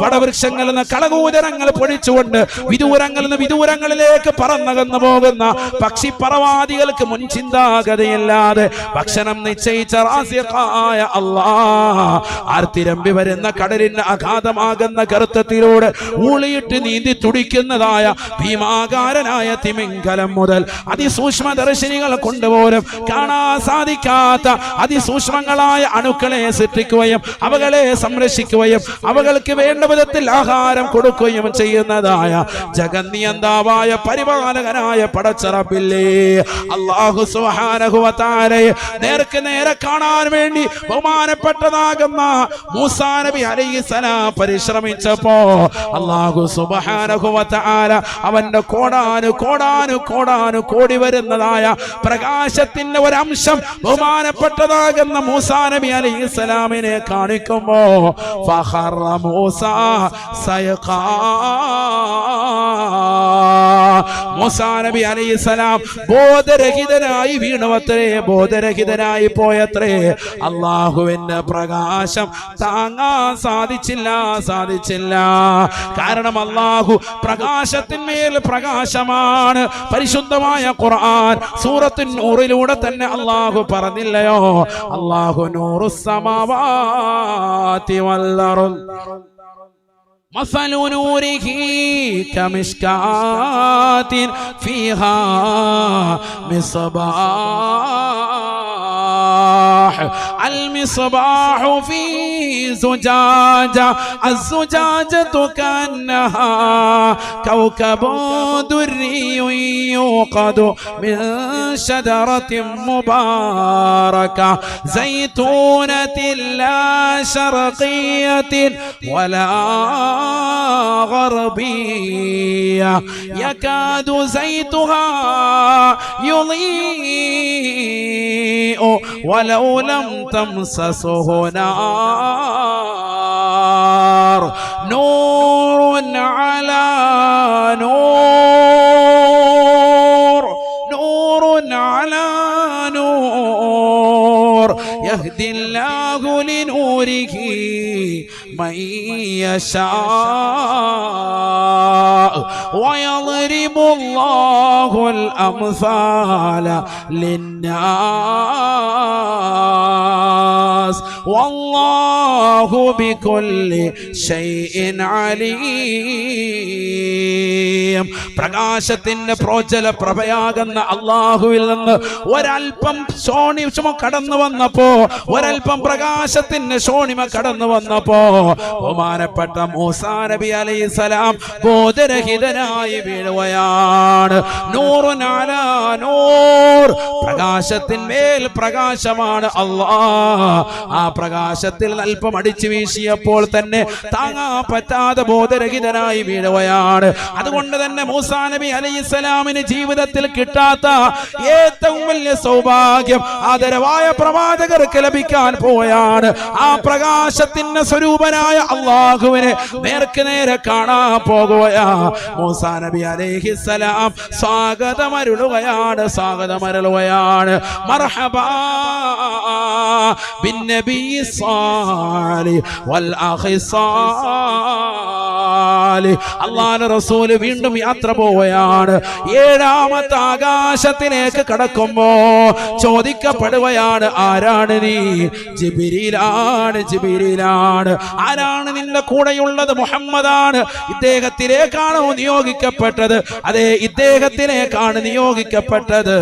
വടവൃക്ഷങ്ങളിൽ നിന്ന് കളകൂചരങ്ങൾ പൊഴിച്ചുകൊണ്ട് വിദൂരങ്ങളിൽ നിന്ന് വിദൂരങ്ങളിലേക്ക് പറന്നകന്നു പോകുന്ന പക്ഷിപ്പറവാദികൾക്ക് മുൻ ചിന്താഗതിയില്ലാതെ ഭക്ഷണം നിശ്ചയിച്ച റാസിഖായ അല്ലാഹ് ആർത്തിരമ്പി വരുന്ന കടലിന്റെ അഗാധമാകുന്ന ഗർത്തത്തിലൂടെ ഊളിയിട്ട് നീന്തി തുടിക്കുന്നതായ ഭീമാകാരനായ തിമിംഗലം മുതൽ അതിസൂക്ഷ്മദർശിനികൾ കൊണ്ടുപോലും കാണാൻ സാധിക്കാത്ത അതിസൂക്ഷ്മങ്ങളായ അണുക്കളെ സൃഷ്ടിക്കുകയും അവകളെ സംരക്ഷിക്കുകയും അവകൾക്ക് വേണ്ട വിധത്തിൽ ആഹാരം കൊടുക്കുകയും ചെയ്യുന്നതായ ജഗന്നിയന്താവായ പരിപാലകനായ പടച്ച റബ്ബില്ലേ, അല്ലാഹു സുബ്ഹാനഹു വ തആലയെ നേർക്ക് നേരെ കാണാൻ വേണ്ടി ബഹുമാനപ്പെട്ടതാകുന്ന മൂസാ നബി അലൈഹിസ്സലാം പരിശ്രമിച്ചപ്പോ അല്ലാഹു സുബ്ഹാനഹു വ തആല അവന്റെ കോടാനു കോടാനു കോടാനു കോടി വരുന്നതായ പ്രകാശത്തിന്റെ ഒരംശം ബഹുമാനപ്പെട്ടതാകുന്ന മൂസാ നബി അലൈഹിസ്സലാമിനെ കാണിക്കുമ്പോ ഫഖറ മൂസാ സയഖാ മൂസാ നബി അലൈഹിസ്സലാം ബോധരഹിതനായി വീണുവത്രേ, ബോധരഹിതനായി പോയത്രേ. അള്ളാഹുവിന്റെ പ്രകാശം താങ്ങാൻ സാധിച്ചില്ല. കാരണം അള്ളാഹു പ്രകാശത്തിന്മേൽ പ്രകാശമാണ്. പരിശുദ്ധമായ ഖുർആൻ സൂറത്തുൻ നൂറിലൂടെ തന്നെ അള്ളാഹു പറഞ്ഞില്ലയോ, അള്ളാഹു നൂറുസ് സമാവാതി വൽ അർദ് مثل نوره كمشكاة فيها مصباح المصباح في زجاجة الزجاجة كأنها كوكب دري يوقد من شجرة مباركة زيتونة لا شرقية ولا غربية يكاد زيتها يضيء ولو لم تمسسه نار نور على نور نور على نور يهدي الله لنوره من يشاء ويضرب الله الأمثال للناس والله بكل شيء عليم. പ്രകാശത്തിന്റെ പ്രോജ്വല പ്രഭയാകുന്ന അള്ളാഹുവിൽ നിന്ന് ഒരൽപ്പം ശോണിമ കടന്നു വന്നപ്പോ, ഒരൽപ്പം പ്രകാശത്തിന്റെ ശോണിമ കടന്നു വന്നപ്പോ ബഹുമാനപ്പെട്ട മൂസാ നബി അലൈഹിസ്സലാം ബോധരഹിതനായി വീഴുകയാണ്. നൂറുൻ അലാ നൂർ, പ്രകാശത്തിന്മേൽ പ്രകാശമാണ് അല്ലാഹ്. ആ പ്രകാശത്തിൽ അല്പം അടിച്ചു വീശിയപ്പോൾ തന്നെ താങ്ങാൻ പറ്റാതെ ബോധരഹിതനായി വീഴുകയാണ്. അതുകൊണ്ട് തന്നെ മൂസാ നബി അലൈഹിസ്സലാമിന് ജീവിതത്തിൽ കിട്ടാത്ത ഏറ്റവും വലിയ സൗഭാഗ്യം ആദരവായ പ്രവാചകർക്ക് ലഭിക്കാൻ പോവുകയാണ്. ആ പ്രകാശത്തിന്റെ സ്വരൂപനായ അള്ളാഹുവിനെ നേർക്ക് നേരെ കാണാൻ പോകുകയാ. മൂസാ നബി അലൈഹിസ്സലാം സ്വാഗതമരുളുകയാണ്. മർഹബാ ബിന്നബി സ്വാലിഹ് വൽ അഖി സ്വാലിഹ്. അല്ലാഹുവിന്റെ റസൂൽ വീണ്ടും യാത്ര പോവുകയാണ്. ഏഴാമത്തെ ആകാശത്തിലേക്ക് കടക്കുമ്പോ ചോദിക്കപ്പെടുകയാണ്, ആരാണ് നീ? ജിബ്രീലാണ്. ആരാണ് നിന്റെ കൂടെയുള്ളത്? മുഹമ്മദാണ്. ഇദ്ദേഹത്തിലേക്കാണോ നിയോഗിക്കപ്പെട്ടത്? അതെ, ഇദ്ദേഹത്തിലേക്കാണ് നിയോഗിക്കപ്പെട്ടത്.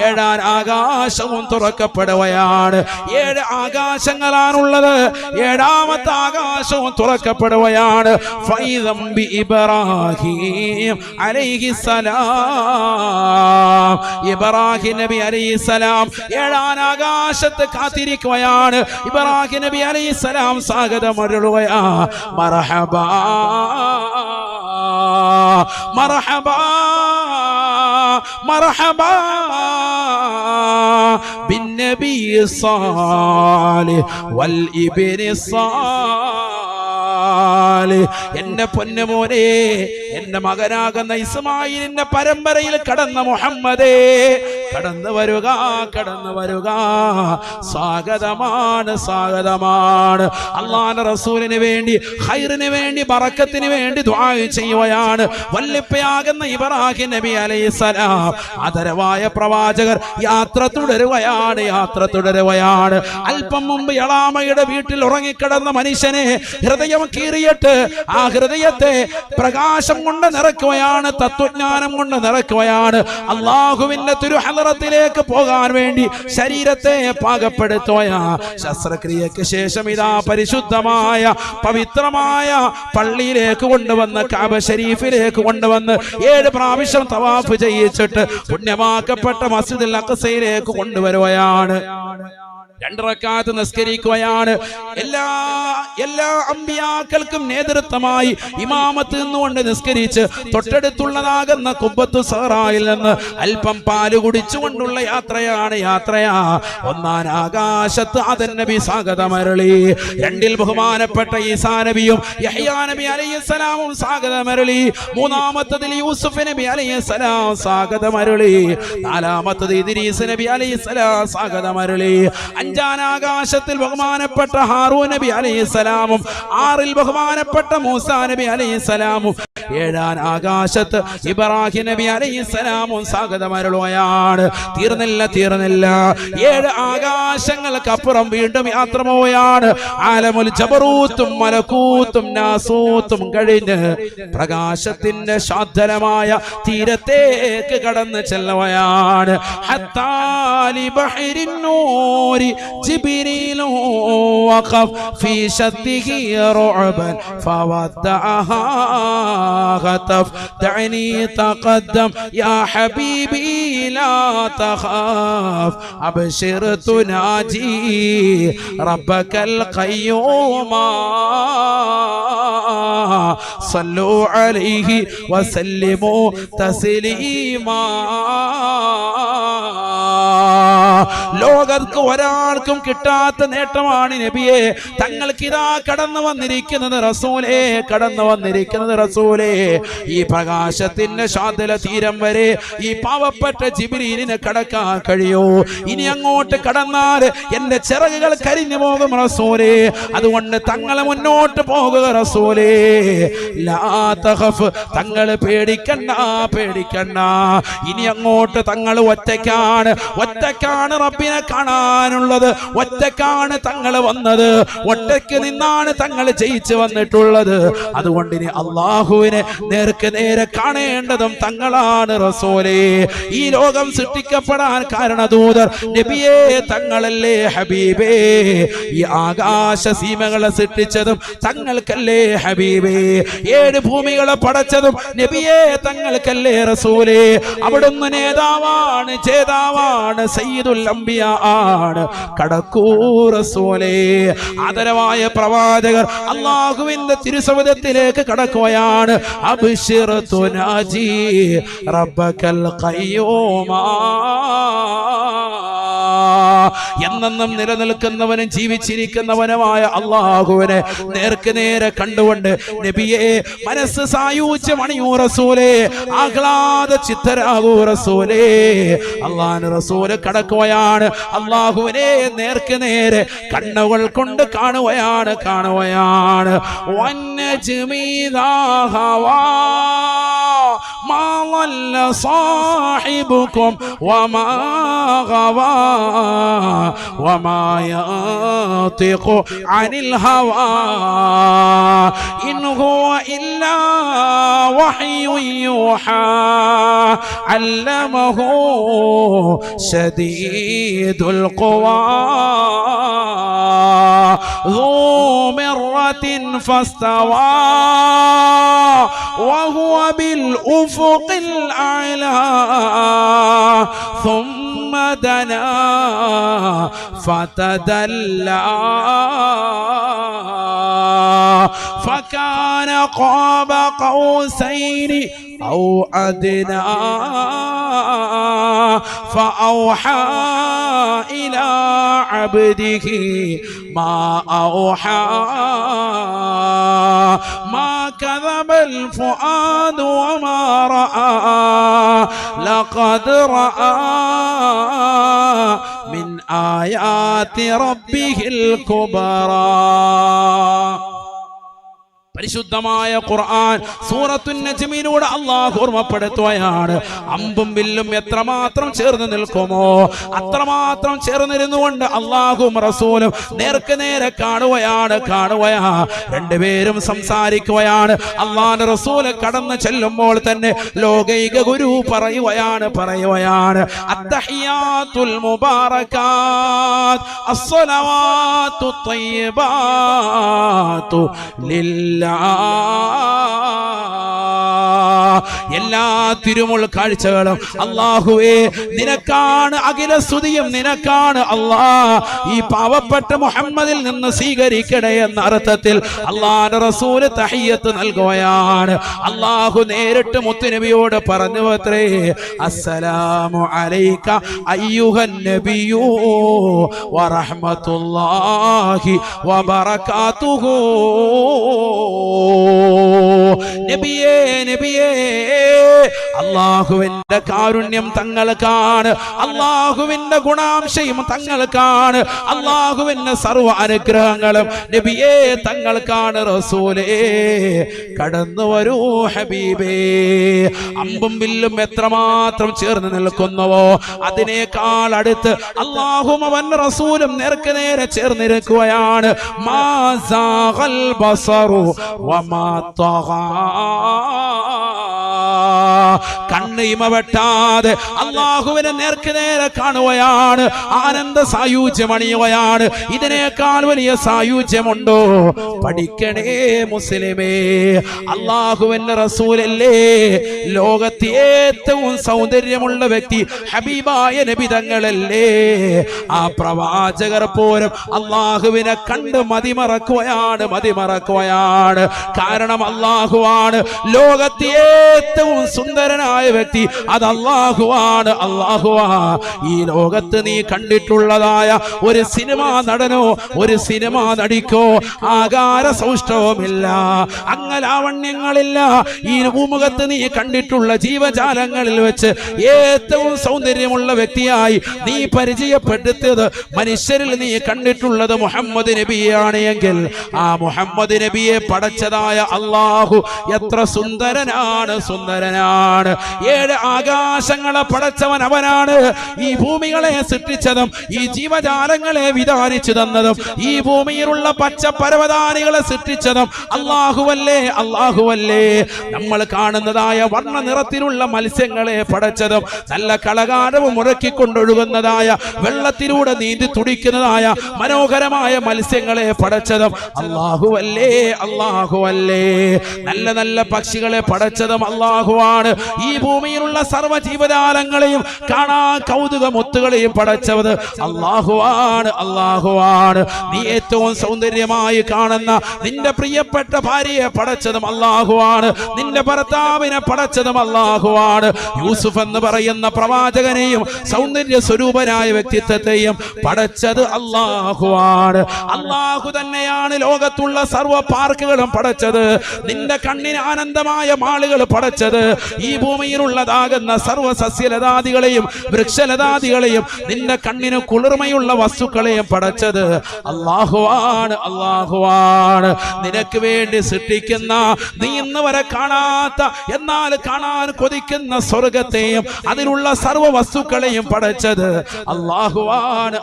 ഏഴാം ആകാശവും തുറക്കപ്പെടുകയാണ്. 7 ആകാശങ്ങളാണുള്ളത്. ഏഴാമത്തെ ആകാശവും തുറക്കപ്പെടുകയാണ്. ഇബ്രാഹിം അലൈഹിസ്സലാം, ഇബ്രാഹിം നബി അലൈഹിസ്സലാം 7ാം ആകാശത്ത് കാത്തിരിക്കുകയാണ്. ഇബ്രാഹിം നബി അലൈഹിസ്സലാം സ്വാഗതമരുളുകയാ. മർഹബാ മർഹബാ മർഹബാ ബിന്നബി സ്വാലിഹ് വൽ ഇബ്നി സ്വാലിഹ്. എന്റെ പൊന്നുമോനെ, എന്റെ മകനാകുന്ന ഇസ്മായിലിന്റെ പരമ്പരയിൽ കടന്ന മുഹമ്മദേ, കടന്നു വരുക. സ്വാഗതമാണ്. അല്ലാഹുവിന്റെ റസൂലിന് വേണ്ടി, ഖൈറിന് വേണ്ടി, ബറക്കത്തിന് വേണ്ടി ദുആ ചെയ്യുകയാണ് വല്ലിപ്പയാകുന്ന ഇബ്രാഹിം നബി അലൈഹിസ്സലാം. ആദരവായ പ്രവാചകർ യാത്ര തുടരുകയാണ്. അല്പം മുമ്പ് യളാമയുടെ വീട്ടിൽ ഉറങ്ങിക്കിടന്ന മനുഷ്യനെ ഹൃദയം കീറിയിട്ട് ആ ഹൃദയത്തെ പ്രകാശം കൊണ്ട് നിറയ്ക്കുകയാണ്, തത്വജ്ഞാനം കൊണ്ട് നിറയ്ക്കുകയാണ്. അള്ളാഹുവിന്റെ തിരുഹളറത്തിലേക്ക് പോകാൻ വേണ്ടി ശരീരത്തെ പാകപ്പെടുത്തുകയാ. ശസ്ത്രക്രിയക്ക് ശേഷം ഇതാ പരിശുദ്ധമായ പവിത്രമായ പള്ളിയിലേക്ക് കൊണ്ടുവന്ന്, കഅബ ശരീഫിലേക്ക് കൊണ്ടുവന്ന് 7 പ്രാവശ്യം തവാഫ് ചെയ്യിച്ചിട്ട് പുണ്യമാക്കപ്പെട്ട മസ്ജിദുൽ അഖ്സയിലേക്ക് കൊണ്ടുവരുകയാണ്. 2 റക്അത്ത് നിസ്കരിക്കുകയാണ്. എല്ലാ അമ്പിയാക്കൾക്കും നേതൃത്വമായി ഇമാമത്ത് നിന്നുകൊണ്ട് നിസ്കരിച്ച് തൊട്ടടുത്തുള്ളതാകുന്ന കുബ്ബത്തു സഹറായിൽ നിന്ന് അല്പം പാല് കുടിച്ചുകൊണ്ടുള്ള യാത്രയാ. 1-ാം ആകാശത്ത് ആദം നബി സ്വാഗതമരുളി. 2-ൽ ബഹുമാനപ്പെട്ട ഈസാ നബിയും യഹ്യാ നബി അലൈഹിസ്സലാമും സ്വാഗതമരുളി. 3-ാമത്തതിൽ യൂസുഫ് നബി അലൈഹിസ്സലാം സ്വാഗതമരുളി. 4-ാമത്തത് ഇദ്രീസ് നബി അലൈഹിസ്സലാം സ്വാഗതമരുളി. 5-ാം ആകാശത്തിൽ ബഹുമാനപ്പെട്ട ഹാറൂൻ നബി അലൈഹിസ്സലാമും 6-ൽ ബഹുമാനപ്പെട്ട മൂസാ നബി അലൈഹിസ്സലാമും 7-ാം ആകാശത്ത് ഇബ്രാഹിം നബി അലൈഹിസ്സലാമും സ്വാഗതമരുളുകയാണ്. തീർന്നില്ല 7 ആകാശങ്ങൾക്കപ്പുറം വീണ്ടും യാത്ര പോവുകയാണ്. ആലമുൽ ജബറൂത്തും മലക്കൂത്തും നാസൂത്തും കഴിഞ്ഞ് പ്രകാശത്തിന്റെ ശാന്തമായ തീരത്തേക്ക് കടന്നു ചെല്ലുകയാണ്. ഹത്താലി ബഹരിൻ നൂരി ജിബ്രീലു വഖഫ് ഫീ ശദ്ദിഹി റഉബൻ ഫവദ്ദഅഹാ ഖതഫ് ദഅനി തഖദ്ദം യാ ഹബീബി ലാ തഖാഫ് അബ്ശിർ തുനാജി റബ്ബകൽ ഖയ്യൂമ സല്ലു അലൈഹി വസല്ലിമു തസ്ലീമാ. ലോകർക്ക് ഒരാൾക്കും കിട്ടാത്ത നേട്ടമാണ് നബിയെ. തങ്ങൾക്ക് ഇതാ കടന്നു വന്നിരിക്കുന്നത് റസൂലേ. ഈ പ്രകാശത്തിന്റെ ശാന്തല തീരം വരെ ഈ പാവപ്പെട്ട ജിബ്രീലിനെ കടക്കാൻ കഴിയോ? ഇനി അങ്ങോട്ട് കടന്നാൽ എന്റെ ചിറകുകൾ കരിഞ്ഞു പോകും റസൂലേ. അതുകൊണ്ട് തങ്ങളെ മുന്നോട്ട് പോകുക റസൂലേ. ലാ തഖഫ്, തങ്ങൾ പേടിക്കണ്ട. ഇനി അങ്ങോട്ട് തങ്ങൾ ഒറ്റയ്ക്കാണ് റബ്ബിനെ കാണാനുള്ളത്. ഒറ്റയ്ക്കാണ് തങ്ങൾ വന്നത്. ഒറ്റയ്ക്ക് നിന്നാണ് തങ്ങൾ ജയിച്ചു വന്നിട്ടുള്ളത്. അതുകൊണ്ട് ഇനി അള്ളാഹുവിനെ നേരെ കാണേണ്ടതും തങ്ങളാണ് റസൂലേ. ഈ ലോകം സൃഷ്ടിക്കപ്പെടാൻ കാരണദൂതർ നബിയേ തങ്ങളല്ലേ ഹബീബേ. ഈ ആകാശ സീമകളെ സൃഷ്ടിച്ചതും തങ്ങൾക്കല്ലേ ഹബീബേ. 7 ഭൂമികളെ പടച്ചതും നബിയേ തങ്ങൾക്കല്ലേ റസൂലേ. അവിടുന്ന് നേതാവാണ്, ജേതാവാണ്, സയ്യിദുൽ അംബിയ ആണ്. കടക്കൂ റസൂലേ. ആദരവായ പ്രവാചകർ അല്ലാഹുവിന്റെ തിരുസവിധത്തിലേക്ക് കടക്കുകയാണ്. അബ്ശിർ തുനാജി റബ്ബകൽ ഖയ്യൂമ. എന്നെന്നും നിലനിൽക്കുന്നവനും ജീവിച്ചിരിക്കുന്നവനുമായ അള്ളാഹുവിനെ നേരെ കണ്ടുകൊണ്ട് നബിയെ മനസ്സ് സായൂജ്യമണിയൂ റസൂലേ. ആഹ്ലാദ ചിത്തരാകൂ റസൂലേ. അള്ളാഹു റസൂല് കടക്കുകയാണ്. അള്ളാഹുവിനെ നേരെ കണ്ണുകൾ കൊണ്ട് കാണുകയാണ്. വന്നജ്മി ഇദാ ഹവാ മാ ളല്ല സാഹിബുകും വമാ ഗവാ വമാ യന്തിഖു അനിൽ ഹവാ ഇൻ ഹുവ ഇല്ലാ വഹ്യുൻ യൂഹാ അല്ലമഹു ശദീദുൽ ഖുവാ ذو مرة فاستوى وهو بالأفق الأعلى ثم دنا فتدلى فكان قاب قوسين أو أدنى فأوحى إلى عبده ما أوحى ما كذب الفؤاد وما رأى لقد رأى من آيات ربه الكبرى. പരിശുദ്ധമായ ഖുർആൻ സൂറത്തുൻ നജ്മിലൂടെ അല്ലാഹു ഓർമ്മപ്പെടുത്തുകയാണ്. അമ്പും വില്ലും എത്രമാത്രം ചേർന്ന് നിൽക്കുമോ അത്രമാത്രം ചേർന്നിരുന്നുകൊണ്ട് അല്ലാഹുവും റസൂലും നേരെ കാണുകയാണ്. രണ്ടുപേരും സംസാരിക്കുകയാണ്. അല്ലാഹുവിന്റെ റസൂല് കടന്നു ചെല്ലുമ്പോൾ തന്നെ ലോകൈക ഗുരു പറയുകയാണ് അത്തഹിയാത്തുൽ മുബാറകാത്ത് അസ്സലവാത്തു ത്വയ്യിബാത്തു ലില്ലാഹ് എല്ലാ തിരുമുൾ കാഴ്ചകളും അല്ലാഹുവേ നിനക്കാണ്, അഖില സ്തുതിയും നിനക്കാണ് അല്ലാ. ഈ പാവപ്പെട്ട മുഹമ്മദിൽ നിന്ന് സ്വീകരിക്കണേ എന്ന അർത്ഥത്തിൽ അല്ലാഹുവിന്റെ റസൂൽ തഹിയ്യത്ത് നൽകുകയാണ്. അല്ലാഹു നേരിട്ട് മുത്തുനബിയോട് പറഞ്ഞു അത്രേ, അസ്സലാമു അലൈക അയ്യുഹൻ നബിയു വറഹ്മത്തുള്ളാഹി വബറകാതുഹു. നബിയേ നബിയേ, അല്ലാഹുവിന്റെ കാരുണ്യം തങ്ങൾക്കാണ്, അല്ലാഹുവിന്റെ ഗുണാംശയും തങ്ങൾക്കാണ്, അല്ലാഹുവിന്റെ സർവ്വ അനുഗ്രഹങ്ങളും നബിയേ തങ്ങൾക്കാണ്. റസൂലേ കടന്നു വരൂ ഹബീബേ. അമ്പും വില്ലും എത്രമാത്രം ചേർന്ന് നിൽക്കുന്നുവോ അതിനേക്കാൾ അടുത്ത് അല്ലാഹും അവന്റെ റസൂലും നേർക്ക് നേരെ ചേർന്നിരിക്കുകയാണ്. മാ സാഗൽ ബസറു വമാ തഗാ. കണ്ണ് ഇമ വെട്ടാതെ അല്ലാഹുവിനെ നേർക്ക് നേരെ കാണുകയാണ്, ആനന്ദ സായുജ്യമണിയുകയാണ്. ഇതിനേക്കാൾ വലിയ സായുജ്യമുണ്ടോ? പഠിക്കണേ മുസ്ലിമേ. അല്ലാഹുവിന്റെ റസൂലല്ലേ ലോകത്തെ ഏറ്റവും സൗന്ദര്യമുള്ള വ്യക്തി, ഹബീബായ നബി തങ്ങളല്ലേ. ആ പ്രവാചകർ പോലും അല്ലാഹുവിനെ കണ്ട് മതിമറക്കുകയാണ്. കാരണം അല്ലാഹുവാണ് ലോകത്തെ ഏറ്റവും സുന്ദരനായ വ്യക്തി, അത് അല്ലാഹുവാണ്. അല്ലാഹുവാ ഈ ലോകത്ത് നീ കണ്ടിട്ടുള്ളതായ ഒരു സിനിമാ നടനോ ഒരു സിനിമാ നടിക്കോ ആകാര സൗഷ്ഠവമില്ല, അംഗലാവണ്യങ്ങളില്ല. ഈ ഭൂമുഖത്ത് നീ കണ്ടിട്ടുള്ള ജീവജാലങ്ങളിൽ വെച്ച് ഏറ്റവും സൗന്ദര്യമുള്ള വ്യക്തിയായി നീ പരിചയപ്പെടുത്തിയത്, മനുഷ്യരിൽ നീ കണ്ടിട്ടുള്ളത് മുഹമ്മദ് നബിയാണ് എങ്കിൽ ആ മുഹമ്മദ് നബിയെ പടച്ചതായ അല്ലാഹു എത്ര സുന്ദരനാണ്. ഏഴ് ആകാശങ്ങളെ പടച്ചവൻ അവനാണ്. ഈ ഭൂമികളെ സൃഷ്ടിച്ചതും ഈ ജീവജാലങ്ങളെ വിധാനിച്ചു തന്നതും ഈ ഭൂമിയിലുള്ള പച്ച പരവതാനികളെ സൃഷ്ടിച്ചതും അല്ലാഹുവല്ലേ. നമ്മൾ കാണുന്നതായ വർണ്ണ നിറത്തിലുള്ള മത്സ്യങ്ങളെ പടച്ചതും നല്ല കളകാരവും മുഴക്കിക്കൊണ്ടൊഴുകുന്നതായ വെള്ളത്തിലൂടെ നീന്തി തുടിക്കുന്നതായ മനോഹരമായ മത്സ്യങ്ങളെ പടച്ചതും അല്ലാഹുവല്ലേ. നല്ല നല്ല പക്ഷികളെ പടച്ചതും അല്ലാഹുവാണ്. ഈ ഭൂമിയിലുള്ള സർവ്വ ജീവജാലങ്ങളെയും കാണാൻ കൗതുകമുത്തുകളെയും പടച്ചത് അല്ലാഹുവാണ്. നീ ഏറ്റവും സൗന്ദര്യമായി കാണുന്ന നിന്റെ പ്രിയപ്പെട്ട ഭാര്യയെ പടച്ചതും അല്ലാഹുവാണ്. നിന്റെ ഭർത്താവിനെ പടച്ചതും അല്ലാഹുവാണ്. യൂസുഫ് എന്ന് പറയുന്ന പ്രവാചകനെയും സൗന്ദര്യ സ്വരൂപനായ വ്യക്തിത്വത്തെയും പടച്ചത് അല്ലാഹുവാണ്. അല്ലാഹു തന്നെയാണ് ലോകത്തുള്ള സർവ്വ പാർക്കുകളും പടച്ചത്. നിന്റെ കണ്ണിന് ആനന്ദമായ മാളുകൾ പടച്ചത്. ഈ ഭൂമിയിലുള്ളതാകുന്ന സർവ്വ സസ്യലതാദികളെയും വൃക്ഷലതാദികളെയും നിന്റെ കണ്ണിന് കുളിർമയുള്ള വസ്തുക്കളെയും പടച്ചത് അല്ലാഹുവാണ്. നിനക്ക് വേണ്ടി സൃഷ്ടിക്കുന്ന, നീ ഇന്ന് വരെ കാണാത്ത എന്നാൽ കാണാൻ കൊതിക്കുന്ന സ്വർഗത്തെയും അതിലുള്ള സർവ്വ വസ്തുക്കളെയും പടച്ചത് അല്ലാഹുവാണ്.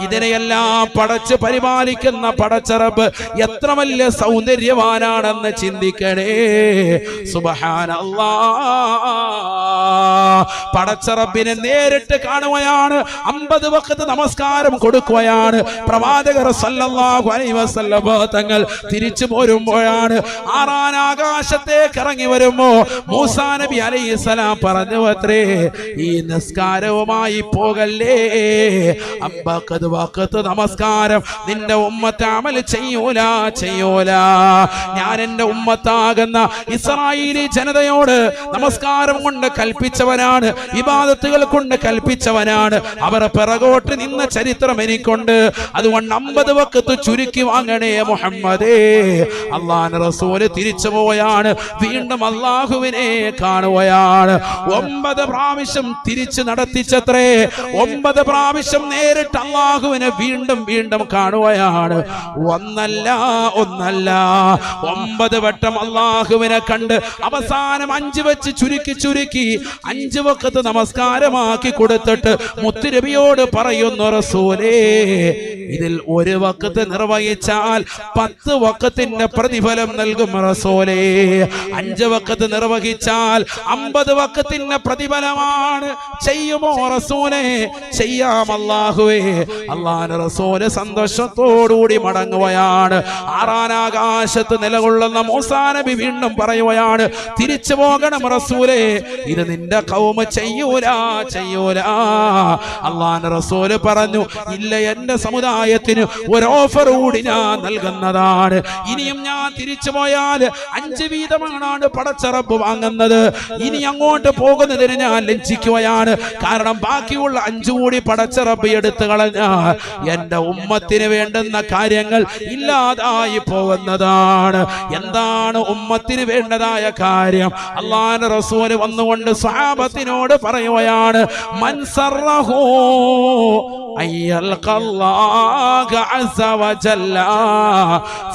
ഇതിനെയെല്ലാം പടച്ച് പരിപാലിക്കുന്ന പടച്ചറബ് എത്ര വലിയ സൗന്ദര്യവാനാണെന്ന് ചിന്തിക്കണേ. സുബ്ഹാനല്ലാഹ്. പടച്ചറബിനെ നേരിട്ട് കാണുകയാണ്, 50 വഖത്ത് നമസ്കാരം കൊടുക്കുകയാണ്. പ്രവാചകർ സല്ലല്ലാഹു അലൈഹി വസല്ലം തങ്ങൾ തിരിച്ചു പോരുമ്പോഴാണ്, ആറാൻ ആകാശത്തേക്ക് ഇറങ്ങി വരുമ്പോ മൂസാ നബി അലൈഹിസ്സലാം പറഞ്ഞു അത്രേ, ഈ നിസ്കാരവുമായി പോകല്ലേ, 50 വഖത്ത് നമസ്കാരം നിന്റെ ഉമ്മത്ത് അമൽ ചെയ്യൂല. ഞാൻ എന്റെ ഉമ്മത്താകുന്ന ഇസ്രായേലി ജനതയോട് നമസ്കാരം കൊണ്ട് കൽപ്പിച്ചവനാണ്, ഇബാദത്തുകൾ കൊണ്ട് കൽപ്പിച്ചവനാണ്. അവർ പിറകോട്ട് നിന്ന ചരിത്രം എനിക്കുണ്ട്. അതുകൊണ്ട് 50 വഖത്ത് ചുരുക്കി വാങ്ങണേ മുഹമ്മദേ. അല്ലാഹുവിന്റെ റസൂൽ തിരിച്ചു പോയാണ്, വീണ്ടും അല്ലാഹുവിനെ കാണുകയാണ്. 9 പ്രാവശ്യം തിരിച്ചു നടത്തിച്ചത്രേ. 9 പ്രാവശ്യം നേരിട്ട് അല്ലാഹുവിനെ വീണ്ടും കാണുകയാണ്. ഒന്നല്ല 9 വട്ടം അല്ലാഹുവിനെ കണ്ട് അവസാനം 5 വെച്ച് ചുരുക്കി 5 വഖത്ത് നമസ്കാരമാക്കി കൊടുത്തിട്ട് മുത്തുനബിയോട് പറയുന്നു, റസൂലേ ഇതിൽ ഒരു വഖത്ത് നിർവഹിച്ചാൽ 10 വഖത്തിന്റെ പ്രതിഫലം നൽകും റസൂലേ. 5 വഖത്ത് നിർവഹിച്ചാൽ 50 വഖത്തിന്റെ പ്രതിഫലമാണ്. ചെയ്യുമോ റസൂലേ? ചെയ്യാം അല്ലാഹുവേ. അല്ലാഹുവിന്റെ റസൂല് സന്തോഷത്തോടുകൂടി മടങ്ങുകയാണ്. ആറാനാകാശത്ത് നിലകൊള്ളുന്ന മൂസാ നബി വീണ്ടും പറയുകയാണ്, തിരിച്ചു പോകണം റസൂലേ, ഇത് നിന്റെ ഖൗമ ചെയ്യൂല. അല്ലാഹുവിന്റെ റസൂല് പറഞ്ഞു, ഇല്ല, എന്റെ സമുദായത്തിന് ഒരു ഓഫർ കൂടി ഞാൻ നൽകുന്നതാണ്. ഇനിയും ഞാൻ തിരിച്ചു പോയാൽ 5 വീതമാണ് പടച്ച റബ്ബ് വാങ്ങുന്നത്. ഇനി അങ്ങോട്ട് പോകുന്നതിന് ഞാൻ ലജ്ജിക്കുകയാണ്. കാരണം ബാക്കിയുള്ള 5 കൂടി പടച്ച റബ്ബ് എടുത്തു കളഞ്ഞാൽ എന്റെ ഉമ്മത്തിന് വേണ്ടുന്ന കാര്യങ്ങൾ ഇല്ലാതായി പോകുന്നതാണ്. എന്താണ് ഉമ്മത്തിന് വേണ്ടതായ കാര്യം? അല്ലാഹുവിന്റെ റസൂല് വന്നുകൊണ്ട് സ്വഹാബത്തിനോട് പറയുകയാണ്, മൻ സറഹു അയ്യൽഖല്ലാഹ അസ്സ വജല്ല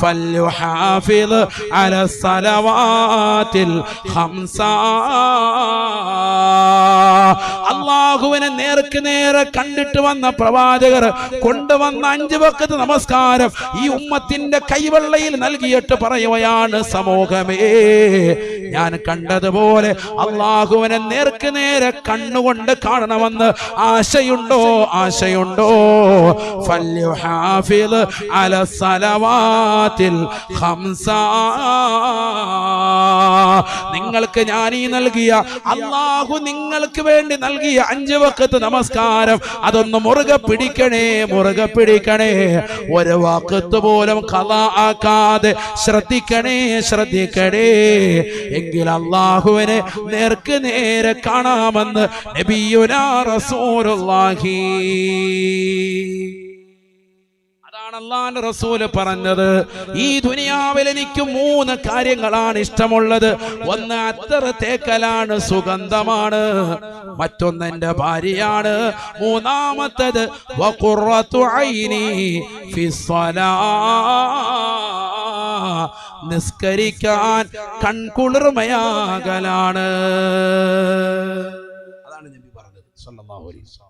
ഫൽയുഹാഫിദ് അലാ സലവാതിൽ ഖംസ. അല്ലാഹുവിനെ നേർക്ക് നേരെ കണ്ടിട്ട് വന്ന പ്രവാചകർ കൊണ്ടുവന്ന 5 വഖത്ത് നമസ്കാരം ഈ ഉമ്മത്തിന്റെ കൈവെള്ളയിൽ നൽകിയിട്ട് പറയുകയാണ്, സമൂഹമേ, ഞാൻ കണ്ടതുപോലെ അല്ലാഹുവിനെ നേർക്ക് നേരെ കണ്ണുകൊണ്ട് കാണണമെന്ന് ആശയുണ്ടോ? ഫൽയുഹാഫിദ് അലാ സലവാതിൽ ഖംസ. നിങ്ങൾക്ക് ഞാൻ ഈ നൽകിയ, അല്ലാഹു നിങ്ങൾക്ക് വേണ്ടി നൽകിയ 5 വഖത്ത് നമസ്കാരം അതൊന്ന് മുറുകെ പിടിക്കണേ. ഒരു വഖത്ത് പോലും ഖളാ ആക്കാതെ ശ്രദ്ധിക്കണേ. എങ്കിൽ അല്ലാഹുവിനെ നേർക്ക് നേരെ കാണാമെന്ന് നബിയുനാ റസൂലുള്ളാഹി. അല്ലാഹുവിന്റെ റസൂല് പറഞ്ഞത്, ഈ ദുനിയാവിൽ എനിക്ക് 3 കാര്യങ്ങളാണ് ഇഷ്ടമുള്ളത്. ഒന്ന് അത്തർ തേക്കലാണ്, സുഗന്ധമാണ്. മറ്റൊന്ന് എന്റെ ഭാര്യയാണ്. മൂന്നാമത്തേത് വഖുറത്തു ഐനി ഫിസ്സലാ, നിസ്കരിക്കാൻ കൺകുളിർമയാകലാണ്. അതാണ് നബി പറഞ്ഞത് സല്ലല്ലാഹു അലൈഹി വസല്ലം.